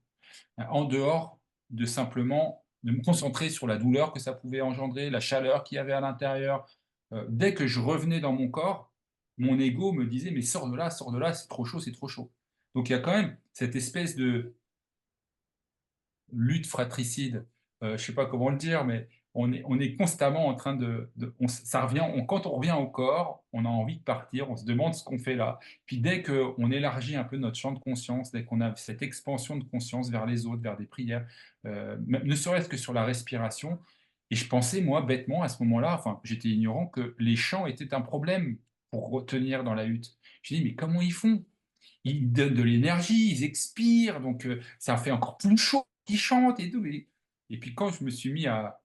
en dehors de simplement de me concentrer sur la douleur que ça pouvait engendrer, la chaleur qu'il y avait à l'intérieur. Dès que je revenais dans mon corps, mon ego me disait: «Mais sors de là, c'est trop chaud, c'est trop chaud». Donc il y a quand même cette espèce de lutte fratricide, je sais pas comment le dire, mais on est constamment en train on ça revient quand on revient au corps, on a envie de partir, on se demande ce qu'on fait là. Puis dès qu'on élargit un peu notre champ de conscience, dès qu'on a cette expansion de conscience vers les autres, vers des prières, même ne serait-ce que sur la respiration, et je pensais moi bêtement à ce moment-là, enfin j'étais ignorant, que les chants étaient un problème pour retenir dans la hutte. Je dis: «Mais comment ils font?» Ils donnent de l'énergie, ils expirent, donc ça fait encore plus chaud qu'ils chantent et tout, et puis quand je me suis mis à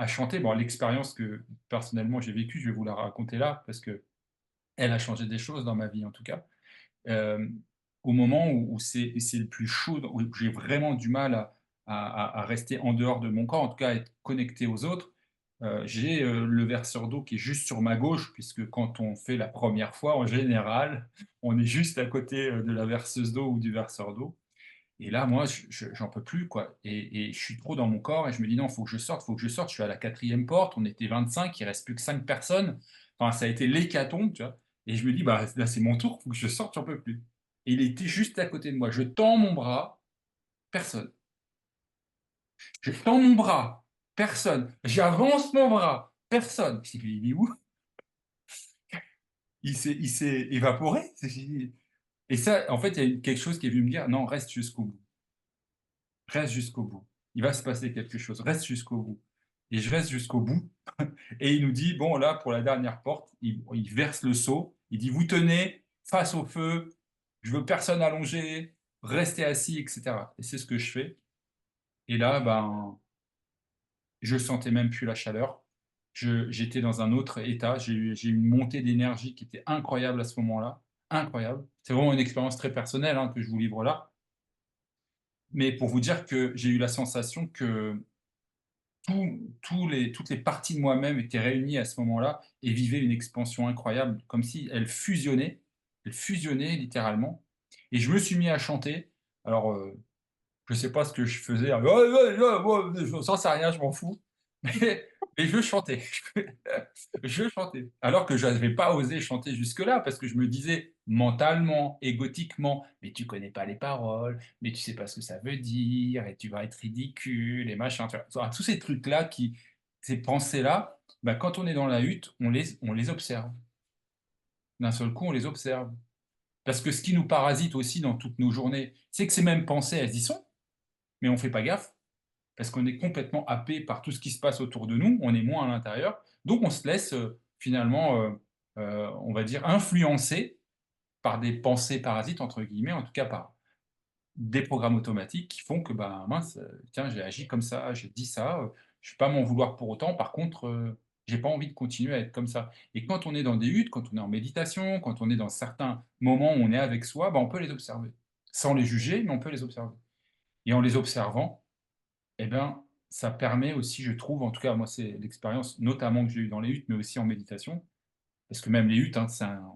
chanter, bon, l'expérience que personnellement j'ai vécue, je vais vous la raconter là, parce qu'elle a changé des choses dans ma vie en tout cas. Hem, Au moment où c'est le plus chaud, où j'ai vraiment du mal à rester en dehors de mon corps, en tout cas à être connecté aux autres, j'ai, le verseur d'eau qui est juste sur ma gauche, puisque quand on fait la première fois, en général, on est juste à côté, de la verseuse d'eau ou du verseur d'eau, et là, moi, j'en peux plus, quoi, et je suis trop dans mon corps et je me dis: «Non, faut que je sorte, faut que je sorte». Je suis à la quatrième porte, on était 25, il reste plus que 5 personnes. Enfin, ça a été l'hécatombe, tu vois? Et je me dis: «Bah, là, c'est mon tour, faut que je sorte, j'en peux plus». Et il était juste à côté de moi. Je tends mon bras, personne. Je tends mon bras, personne. J'avance mon bras, personne. Je dis: «Mais il est où?» Il s'est évaporé? Et ça, en fait, il y a eu quelque chose qui est venu me dire: «Non, reste jusqu'au bout». Reste jusqu'au bout. Il va se passer quelque chose. Reste jusqu'au bout. Et je reste jusqu'au bout. Et il nous dit, bon, là, pour la dernière porte, il verse le seau. Il dit, vous tenez face au feu. Je veux personne allongé. Restez assis, etc. Et c'est ce que je fais. Et là, ben, je sentais même plus la chaleur. J'étais dans un autre état. J'ai eu une montée d'énergie qui était incroyable à ce moment-là. Incroyable. C'est vraiment une expérience très personnelle, hein, que je vous livre là. Mais pour vous dire que j'ai eu la sensation que toutes les parties de moi-même étaient réunies à ce moment-là et vivaient une expansion incroyable, comme si elles fusionnaient littéralement, et je me suis mis à chanter. Alors, je sais pas ce que je faisais, hein, ouais, ouais, ouais, ouais, j'en sais rien, je m'en fous, mais je chantais. Je chantais, alors que je n'avais pas osé chanter jusque-là, parce que je me disais mentalement, égotiquement: «Mais tu connais pas les paroles, mais tu sais pas ce que ça veut dire et tu vas être ridicule et machin», tu vois? Enfin, tous ces trucs-là ces pensées-là, bah, quand on est dans la hutte, on les observe. D'un seul coup, on les observe. Parce que ce qui nous parasite aussi dans toutes nos journées, c'est que ces mêmes pensées, elles y sont, mais on fait pas gaffe. Parce qu'on est complètement happé par tout ce qui se passe autour de nous, on est moins à l'intérieur, donc on se laisse, finalement, on va dire influencer par des «pensées parasites» entre guillemets, en tout cas par des programmes automatiques qui font que, bah, mince, tiens, j'ai agi comme ça, j'ai dit ça, je ne vais pas m'en vouloir pour autant. Par contre, j'ai pas envie de continuer à être comme ça, et quand on est dans des huttes, quand on est en méditation, quand on est dans certains moments où on est avec soi, bah, on peut les observer. Sans les juger, mais on peut les observer, et en les observant, eh ben, ça permet aussi, je trouve, en tout cas, moi, c'est l'expérience notamment que j'ai eue dans les huttes, mais aussi en méditation, parce que même les huttes, hein,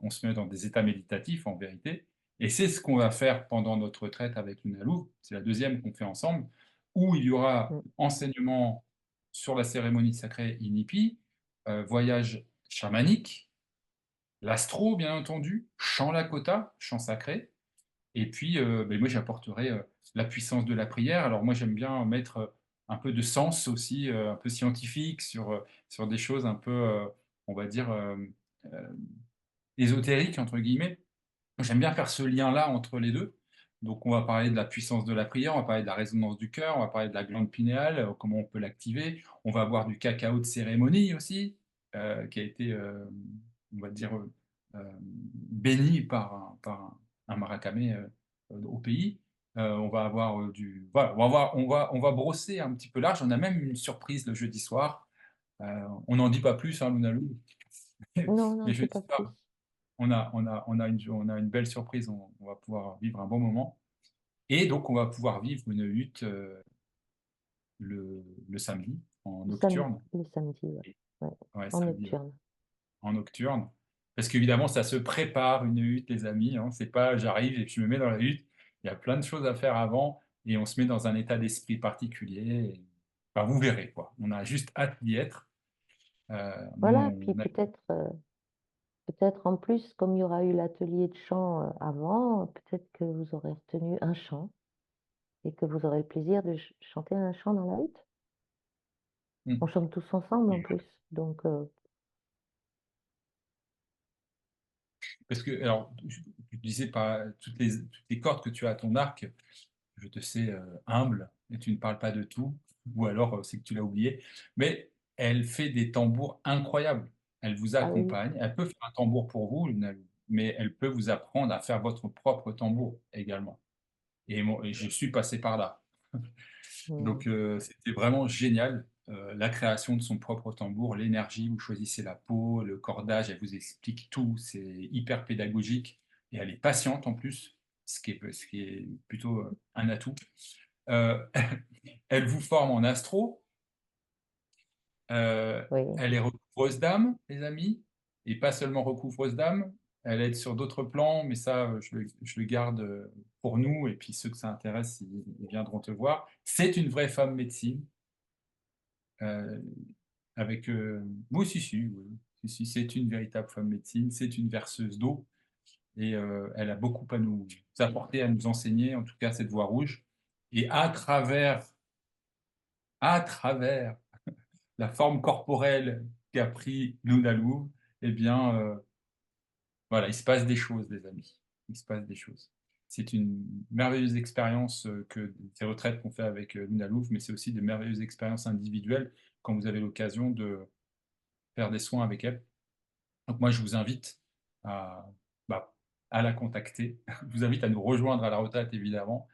on se met dans des états méditatifs en vérité, et c'est ce qu'on va faire pendant notre retraite avec Luna Louve. C'est la deuxième qu'on fait ensemble, où il y aura Mmh. enseignement sur la cérémonie sacrée Inipi, voyage chamanique, l'astro, bien entendu, chant lakota, chant sacré, et puis, beh, moi j'apporterai, la puissance de la prière. Alors moi j'aime bien mettre, un peu de sens aussi, un peu scientifique sur des choses un peu, on va dire, «ésotériques» entre guillemets. J'aime bien faire ce lien-là entre les 2. Donc on va parler de la puissance de la prière, on va parler de la résonance du cœur, on va parler de la glande pinéale, comment on peut l'activer. On va avoir du cacao de cérémonie aussi, qui a été, on va dire, béni par un Marakame, au pays. On va avoir, voilà, on va brosser un petit peu large. On a même une surprise le jeudi soir. Heu, on n'en dit pas plus, hein, Lunalou, Non, mais non, dis jeudi pas soir, plus. on a une belle surprise, on va pouvoir vivre un bon moment, et donc on va pouvoir vivre une hutte, le samedi en nocturne, Le samedi, ouais. et Ouais, ouais, en samedi, ouais, nocturne. en nocturne. Parce qu'évidemment ça se prépare une hutte, les amis, hein. C'est pas j'arrive et puis je me mets dans la hutte. Il y a plein de choses à faire avant, et on se met dans un état d'esprit particulier, Enfin, vous verrez, quoi. On a juste hâte d'y être. Voilà, Nous, puis peut-être en plus, comme il y aura eu l'atelier de chant avant, peut-être que vous aurez retenu un chant et que vous aurez le plaisir de chanter un chant dans la hutte. on- On chante tous ensemble en plus. Donc, parce que, alors, je disais pas toutes les cordes que tu as à ton arc, je te sais humble et tu ne parles pas de tout, ou alors c'est que tu l'as oublié, mais elle fait des tambours incroyables. Elle vous ah oui, accompagne, elle peut faire un tambour pour vous, mais elle peut vous apprendre à faire votre propre tambour également. Et je suis passé par là. mm, Donc c'était vraiment génial, la création de son propre tambour, l'énergie, vous choisissez la peau, le cordage, elle vous explique tout, c'est hyper pédagogique et elle est patiente en plus, ce qui est plutôt un atout. Euh, Elle vous forme en astro, oui, elle est recouvreuse d'âme, les amis, et pas seulement recouvreuse d'âme, elle aide sur d'autres plans, mais ça, je le garde pour nous, et puis ceux que ça intéresse, ils viendront te voir. C'est une vraie femme médecine, euh, avec... oui, si, oui. Si, c'est une véritable femme médecine, c'est une verseuse d'eau, et elle a beaucoup à nous apporter, à nous enseigner, en tout cas cette voie rouge. Et à travers la forme corporelle qu'a pris Luna Louvre, eh bien, voilà, il se passe des choses, les amis. Il se passe des choses. C'est une merveilleuse expérience que ces retraites qu'on fait avec Luna Louvre, mais c'est aussi de merveilleuses expériences individuelles quand vous avez l'occasion de faire des soins avec elle. Donc moi, je vous invite à, bah, à la contacter. Je vous invite à nous rejoindre à la retraite, évidemment.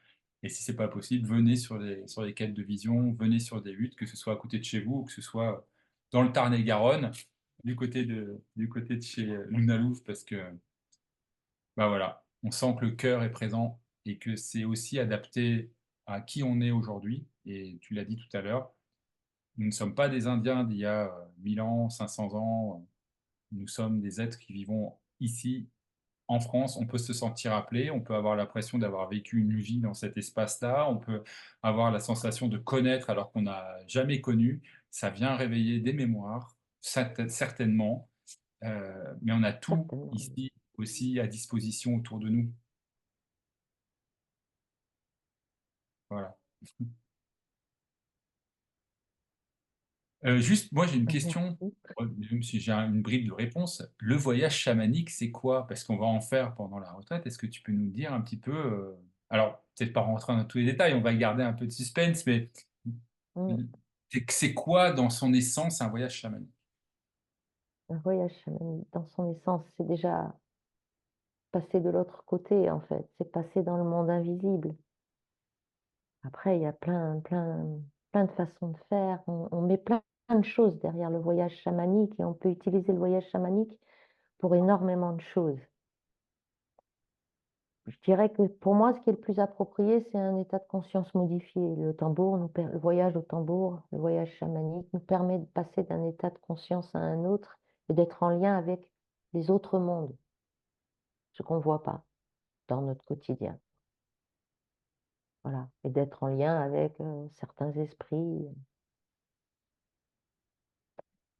Et si c'est pas possible, venez sur les quêtes de vision, venez sur des huttes, que ce soit à côté de chez vous ou que ce soit dans le Tarn-et-Garonne, du côté de chez Luna Louvre, parce que bah voilà, on sent que le cœur est présent et que c'est aussi adapté à qui on est aujourd'hui. Et tu l'as dit tout à l'heure, nous ne sommes pas des Indiens d'il y a 1000 ans, 500 ans. Nous sommes des êtres qui vivons ici en France. On peut se sentir appelé, on peut avoir l'impression d'avoir vécu une vie dans cet espace-là, on peut avoir la sensation de connaître alors qu'on n'a jamais connu. Ça vient réveiller des mémoires, certainement, mais on a tout certainement. ici aussi à disposition autour de nous. Voilà. Juste, moi j'ai une question, Merci. même si j'ai une bribe de réponse. Le voyage chamanique, c'est quoi? Parce qu'on va en faire pendant la retraite. Est-ce que tu peux nous dire un petit peu, alors peut-être pas rentrer dans tous les détails, on va garder un peu de suspense, mais Mm. c'est quoi dans son essence un voyage chamanique? Un voyage chamanique, dans son essence, c'est déjà passer de l'autre côté, en fait. C'est passer dans le monde invisible. Après, il y a plein de façons de faire. On met plein de choses derrière le voyage chamanique et on peut utiliser le voyage chamanique pour énormément de choses. Je dirais que pour moi, ce qui est le plus approprié, c'est un état de conscience modifié. Le voyage au tambour, le voyage chamanique nous permet de passer d'un état de conscience à un autre et d'être en lien avec les autres mondes, ce qu'on ne voit pas dans notre quotidien. Voilà. Et d'être en lien avec certains esprits.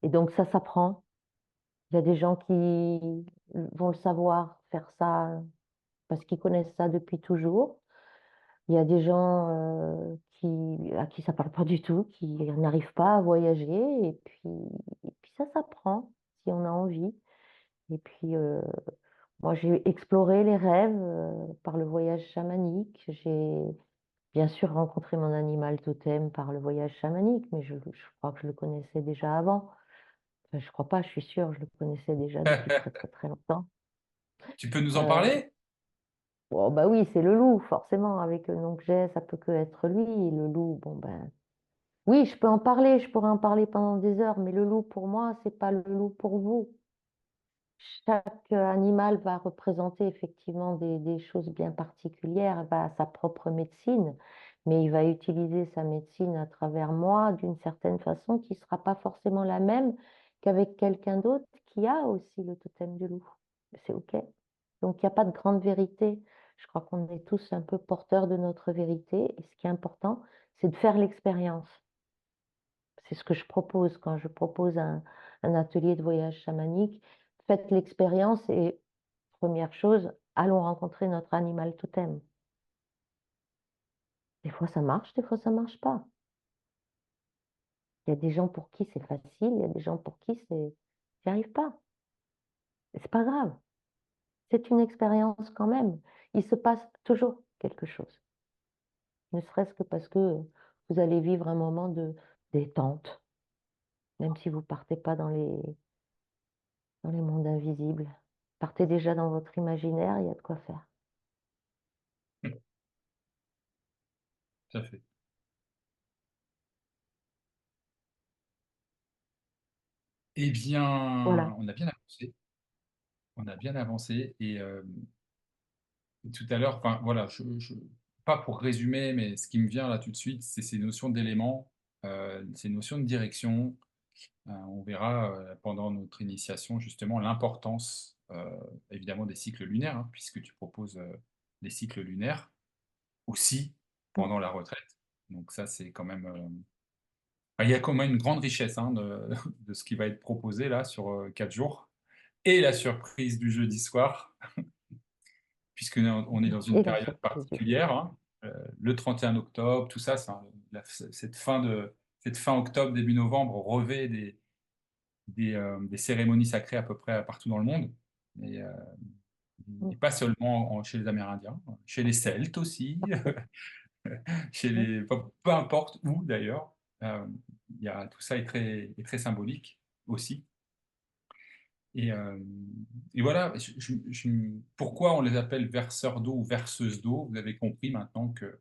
Et donc ça s'apprend. Il y a des gens qui vont le savoir faire ça parce qu'ils connaissent ça depuis toujours. Il y a des gens à qui ça parle pas du tout, qui n'arrivent pas à voyager. Et puis ça s'apprend si on a envie. Et puis moi, j'ai exploré les rêves par le voyage chamanique. J'ai bien sûr rencontré mon animal totem par le voyage chamanique, mais je crois que je le connaissais déjà avant. Enfin, je crois pas, je suis sûre, je le connaissais déjà depuis très longtemps. Tu peux nous en Euh, parler? bon, bah oui, c'est le loup, forcément, avec le nom que j'ai, ça peut que être lui. Et le loup, bon ben, oui, je peux en parler, je pourrais en parler pendant des heures, mais le loup pour moi, c'est pas le loup pour vous. Chaque animal va représenter effectivement des choses bien particulières, va à sa propre médecine, mais il va utiliser sa médecine à travers moi d'une certaine façon qui ne sera pas forcément la même qu'avec quelqu'un d'autre qui a aussi le totem du loup. C'est OK. Donc il n'y a pas de grande vérité. Je crois qu'on est tous un peu porteurs de notre vérité et ce qui est important, c'est de faire l'expérience. C'est ce que je propose quand je propose un atelier de voyage chamanique. Faites l'expérience et première chose, allons rencontrer notre animal totem. Des fois ça marche, des fois ça marche pas. Il y a des gens pour qui c'est facile, il y a des gens pour qui j'y arrive pas. Et c'est pas grave, c'est une expérience quand même. Il se passe toujours quelque chose, ne serait-ce que parce que vous allez vivre un moment de détente, même si vous partez pas dans les mondes invisibles. Partez déjà dans votre imaginaire, il y a de quoi faire. Tout à fait. Eh bien, Voilà. on a bien avancé. On a bien avancé et tout à l'heure, enfin voilà, pas pour résumer, mais ce qui me vient là tout de suite, c'est ces notions d'éléments, ces notions de direction. On verra, pendant notre initiation justement l'importance, évidemment des cycles lunaires, hein, puisque tu proposes, des cycles lunaires aussi Mmh. pendant la retraite. Donc ça, c'est quand même, bah, il y a quand même une grande richesse, hein, de de ce qui va être proposé là sur, 4 jours et la surprise du jeudi soir, puisque on est dans une Et la période surprise du particulière, hein, le 31 octobre, tout ça, cette fin octobre, début novembre revêt des cérémonies sacrées à peu près partout dans le monde et mmh, et pas seulement chez les Amérindiens, chez les Celtes aussi, chez mmh, les peu importe où d'ailleurs, il y a tout ça est très symbolique aussi et et voilà, pourquoi on les appelle verseurs d'eau ou verseuses d'eau? Vous avez compris maintenant que,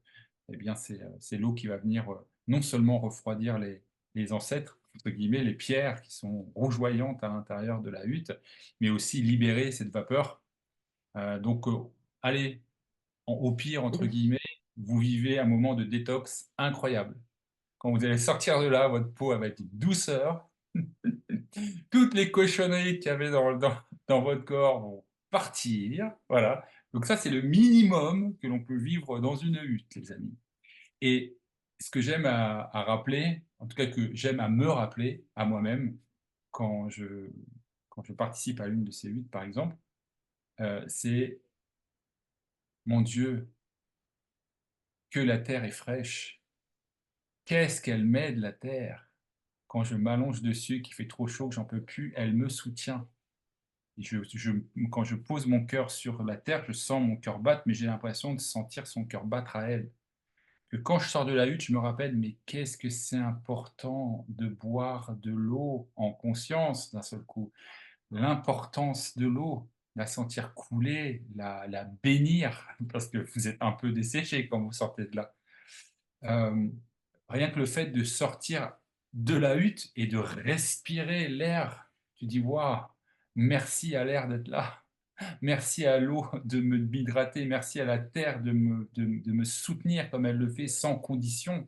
eh bien, c'est l'eau qui va venir, non seulement refroidir les «ancêtres» entre guillemets, les pierres qui sont rougeoyantes à l'intérieur de la hutte, mais aussi libérer cette vapeur. Donc, allez, au pire, entre le guillemets, vous vivez un moment de détox incroyable. Quand vous allez sortir de là, votre peau elle va être une douceur. Toutes les cochonneries qu'il y avait dans votre corps vont partir. Voilà. Donc ça, c'est le minimum que l'on peut vivre dans une hutte, les amis. Et ce que j'aime à rappeler, en tout cas que j'aime à me rappeler à moi-même quand quand je participe à une de ces huttes, par exemple, c'est: «Mon Dieu, que la terre est fraîche! Qu'est-ce qu'elle m'aide la terre! Quand je m'allonge dessus, qu'il fait trop chaud, que j'en peux plus, elle me soutient. Et quand je pose mon cœur sur la terre, je sens mon cœur battre, mais j'ai l'impression de sentir son cœur battre à elle. Que quand je sors de la hutte, je me rappelle, mais qu'est-ce que c'est important de boire de l'eau en conscience d'un seul coup. L'importance de l'eau, la sentir couler, la bénir, parce que vous êtes un peu desséché quand vous sortez de là. Hem, Rien que le fait de sortir de la hutte et de respirer l'air, tu dis: «Waouh, merci à l'air d'être là, merci à l'eau de m'hydrater, merci à la terre de me soutenir comme elle le fait sans condition».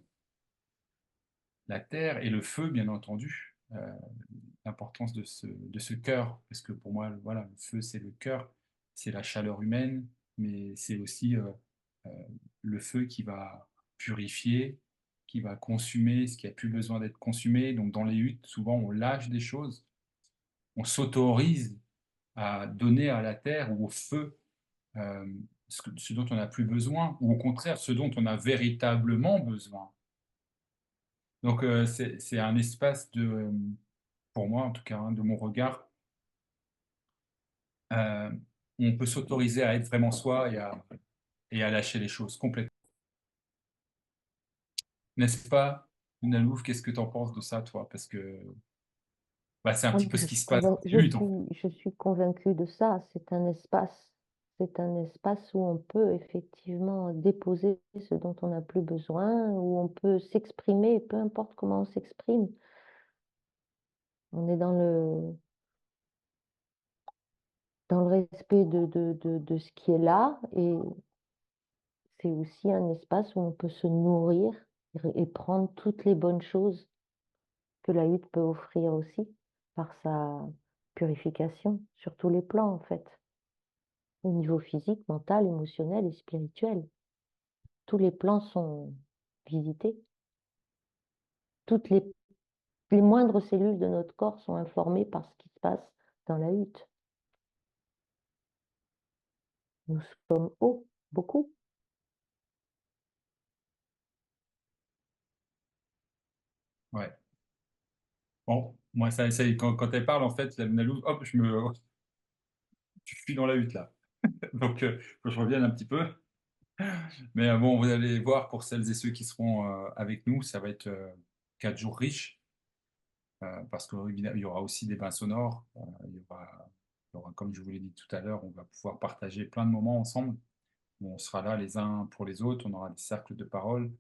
La terre et le feu, bien entendu, l'importance de ce cœur, parce que pour moi, voilà, le feu, c'est le cœur, c'est la chaleur humaine, mais c'est aussi, heu, le feu qui va purifier, qui va consumer ce qui a plus besoin d'être consumé. Donc dans les huttes, souvent, on lâche des choses, on s'autorise à donner à la terre ou au feu, ce dont on n'a plus besoin ou au contraire, ce dont on a véritablement besoin. Donc c'est un espace pour moi en tout cas, hein, de mon regard, heu, où on peut s'autoriser à être vraiment soi et à lâcher les choses complètement. N'est-ce pas, Nalouf? Qu'est-ce que tu en penses de ça toi? Parce que, bah, c'est un Ah petit mais peu ce qui se passe dans ces luttes, en fait. je suis convaincue de ça. C'est un espace où on peut effectivement déposer ce dont on n'a plus besoin, où on peut s'exprimer, peu importe comment on s'exprime. On est dans le respect de ce qui est là et c'est aussi un espace où on peut se nourrir et prendre toutes les bonnes choses que la hutte peut offrir aussi, par sa purification sur tous les plans en fait. Au niveau physique, mental, émotionnel et spirituel. Tous les plans sont visités. Toutes les les moindres cellules de notre corps sont informées par ce qui se passe dans la hutte. Nous sommes hauts, beaucoup. Ouais. Bon, moi, quand elle parle, en fait, la Nalou, hop, je suis dans la hutte, là. Donc, faut que je revienne un petit peu. Mais bon, vous allez voir, pour celles et ceux qui seront avec nous, ça va être 4 jours riches, parce qu'il y aura aussi des bains sonores. Comme je vous l'ai dit tout à l'heure, on va pouvoir partager plein de moments ensemble, où on sera là les uns pour les autres, on aura des cercles de parole,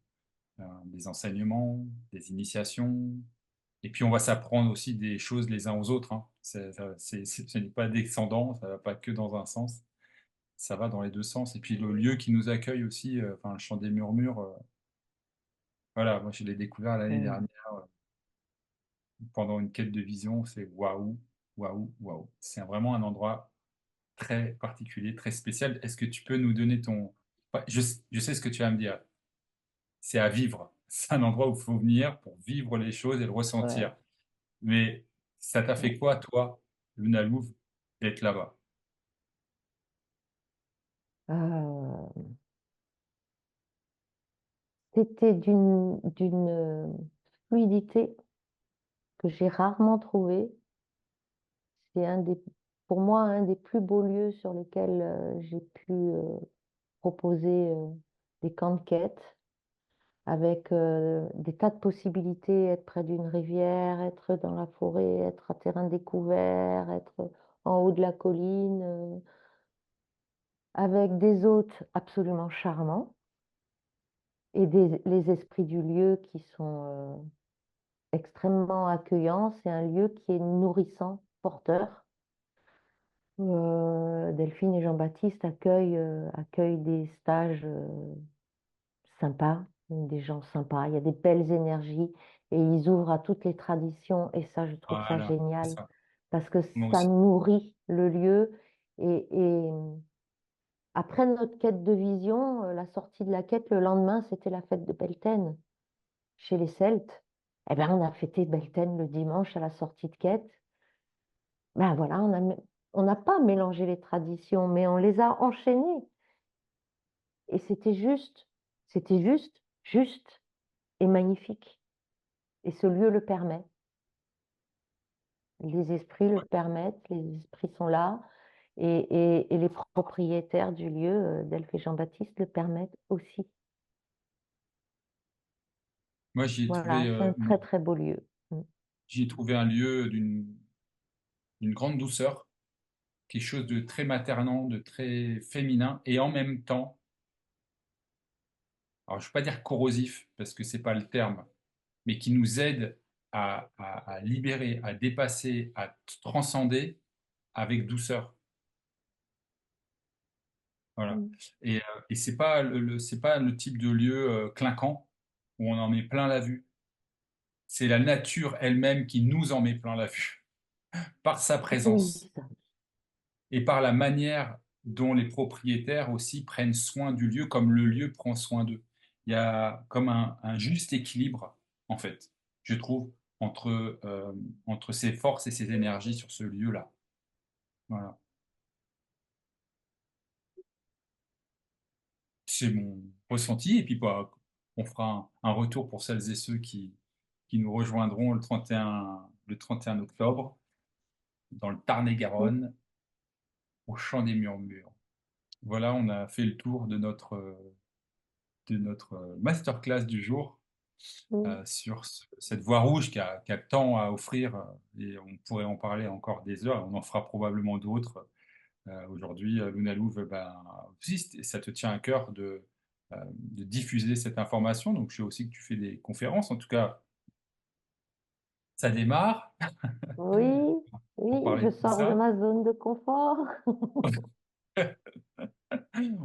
des enseignements, des initiations, et puis on va s'apprendre aussi des choses les uns aux autres, hein. Ce n'est pas descendant, ça ne va pas que dans un sens, ça va dans les deux sens. Et puis le lieu qui nous accueille aussi, enfin le Chant des Murmures, voilà, moi je l'ai découvert l'année Mm. dernière pendant une quête de vision, c'est waouh, waouh, waouh. C'est vraiment un endroit très particulier, très spécial. Est-ce que tu peux nous donner ton... Ouais, je sais ce que tu vas me dire, c'est à vivre. C'est un endroit où il faut venir pour vivre les choses et le Ouais, ressentir. Mais ça t'a ouais. fait quoi, toi, Luna Louvre, d'être là-bas? Euh, C'était d'une fluidité que j'ai rarement trouvée. C'est pour moi, un des plus beaux lieux sur lesquels j'ai pu proposer des camps de quête avec des tas de possibilités, être près d'une rivière, être dans la forêt, être à terrain découvert, être en haut de la colline, avec des hôtes absolument charmants et les esprits du lieu qui sont extrêmement accueillant. C'est un lieu qui est nourrissant, porteur. Delphine et Jean-Baptiste accueillent des stages sympas, des gens sympas. Il y a des belles énergies et ils ouvrent à toutes les traditions. Et ça, je trouve ça Voilà, c'est génial ça. parce que Moi ça aussi. nourrit le lieu. Et après notre quête de vision, la sortie de la quête, le lendemain, c'était la fête de Beltane chez les Celtes. Eh ben, on a fêté Beltane le dimanche à la sortie de quête. Ben voilà, on n'a pas mélangé les traditions, mais on les a enchaînées. Et c'était juste et magnifique. Et ce lieu le permet. Les esprits le permettent, les esprits sont là. Et les propriétaires du lieu, Delphes et Jean-Baptiste, le permettent aussi. Moi, Voilà, c'est un très très beau lieu. Mm. j'y ai trouvé un lieu d'une grande douceur, quelque chose de très maternant, de très féminin, et en même temps, alors je ne vais pas dire corrosif, parce que c'est pas le terme, mais qui nous aide à libérer, à dépasser, à transcender avec douceur. Voilà. Mm. Et c'est pas le type de lieu clinquant où on en met plein la vue. C'est la nature elle-même qui nous en met plein la vue par sa Oui, présence ça. et par la manière dont les propriétaires aussi prennent soin du lieu comme le lieu prend soin d'eux. Il y a comme un juste équilibre, en fait, je trouve, entre ses forces et ses énergies sur ce lieu-là. Voilà. C'est mon ressenti. Et puis, bah, on fera un retour pour celles et ceux qui nous rejoindront le 31 octobre dans le Mm. Tarn-et-Garonne, au Chant des Murmures. Voilà, on a fait le tour de notre masterclass du jour Mm. sur cette voie rouge qui a tant à offrir, et on pourrait en parler encore des heures. On en fera probablement d'autres. Aujourd'hui, Luna Louve, ben, si ça te tient à cœur de diffuser cette information, donc je sais aussi que tu fais des conférences. En tout cas, ça démarre Oui, pour oui, parler je de tout sors de ça. ma zone de confort.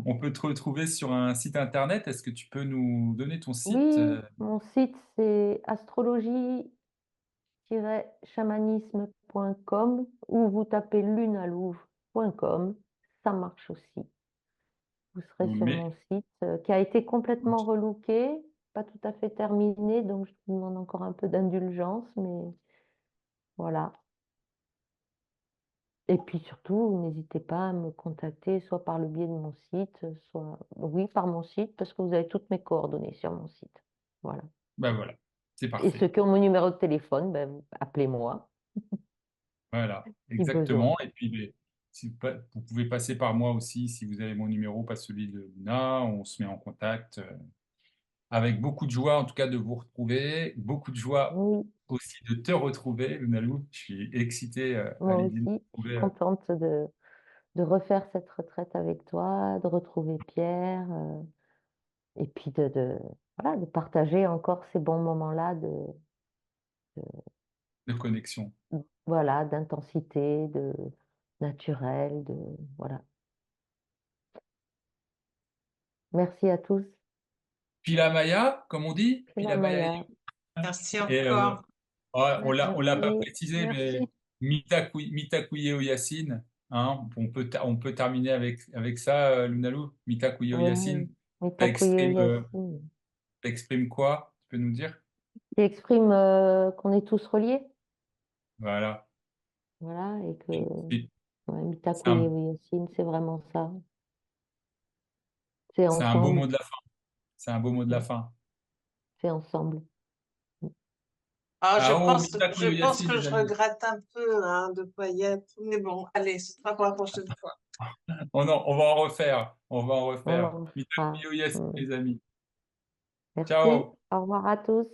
On peut te retrouver sur un site internet. Est-ce que tu peux nous donner ton site? Oui, mon site c'est astrologie-chamanisme.com ou vous tapez lunalouvre.com, ça marche aussi. Vous serez Je vous le sur mets. mon site qui a été complètement relooké. pas tout à fait terminée, donc je vous demande encore un peu d'indulgence, mais voilà. Et puis surtout, n'hésitez pas à me contacter, soit par le biais de mon site, soit oui, par mon site, parce que vous avez toutes mes coordonnées sur mon site. Voilà. Ben voilà, c'est Et ceux parfait. qui ont mon numéro de téléphone, ben, appelez-moi Voilà, si besoin. exactement. Et puis, ben, si vous pouvez passer par moi aussi si vous avez mon numéro, pas celui de Luna. On se met en contact. Avec beaucoup de joie, en tout cas, de vous retrouver. Beaucoup de joie Oui, aussi de te retrouver, Lunalou. Je suis excité à moi l'idée de aussi, je suis retrouver. contente de refaire cette retraite avec toi, de retrouver Pierre, et puis voilà, de partager encore ces bons moments-là De connexion. voilà, d'intensité, de naturel, voilà. Merci à tous. Pila Maya, comme on dit. La Pila Maya. Maya. Merci Et encore. ouais, on l'a pas Merci, précisé, mais merci. Mitakuye Yassin. Hein, on peut terminer avec ça, Lunalou. Mitakuye Oui, Yassin. Ça Mitakuye exprime, Oyasin. ça exprime quoi? Tu peux nous dire? Qui exprime qu'on est tous reliés. Voilà. Voilà, et que C'est ouais, c'est Mitakuye un, Oyasin, c'est vraiment ça. C'est c'est un beau ensemble. mot de la fin. C'est un beau mot de la Mm. fin. C'est ensemble. Mm. Ah, Ah oh, je Mitakuye pense Yassin, que les je amis. regrette un peu hein, de pas y être. Mais bon, allez, ce sera pour la prochaine fois. On va en refaire. On va en On refaire. en fera. Mitakuye Yassin, Mm. les amis. Merci. Ciao. Au revoir à tous.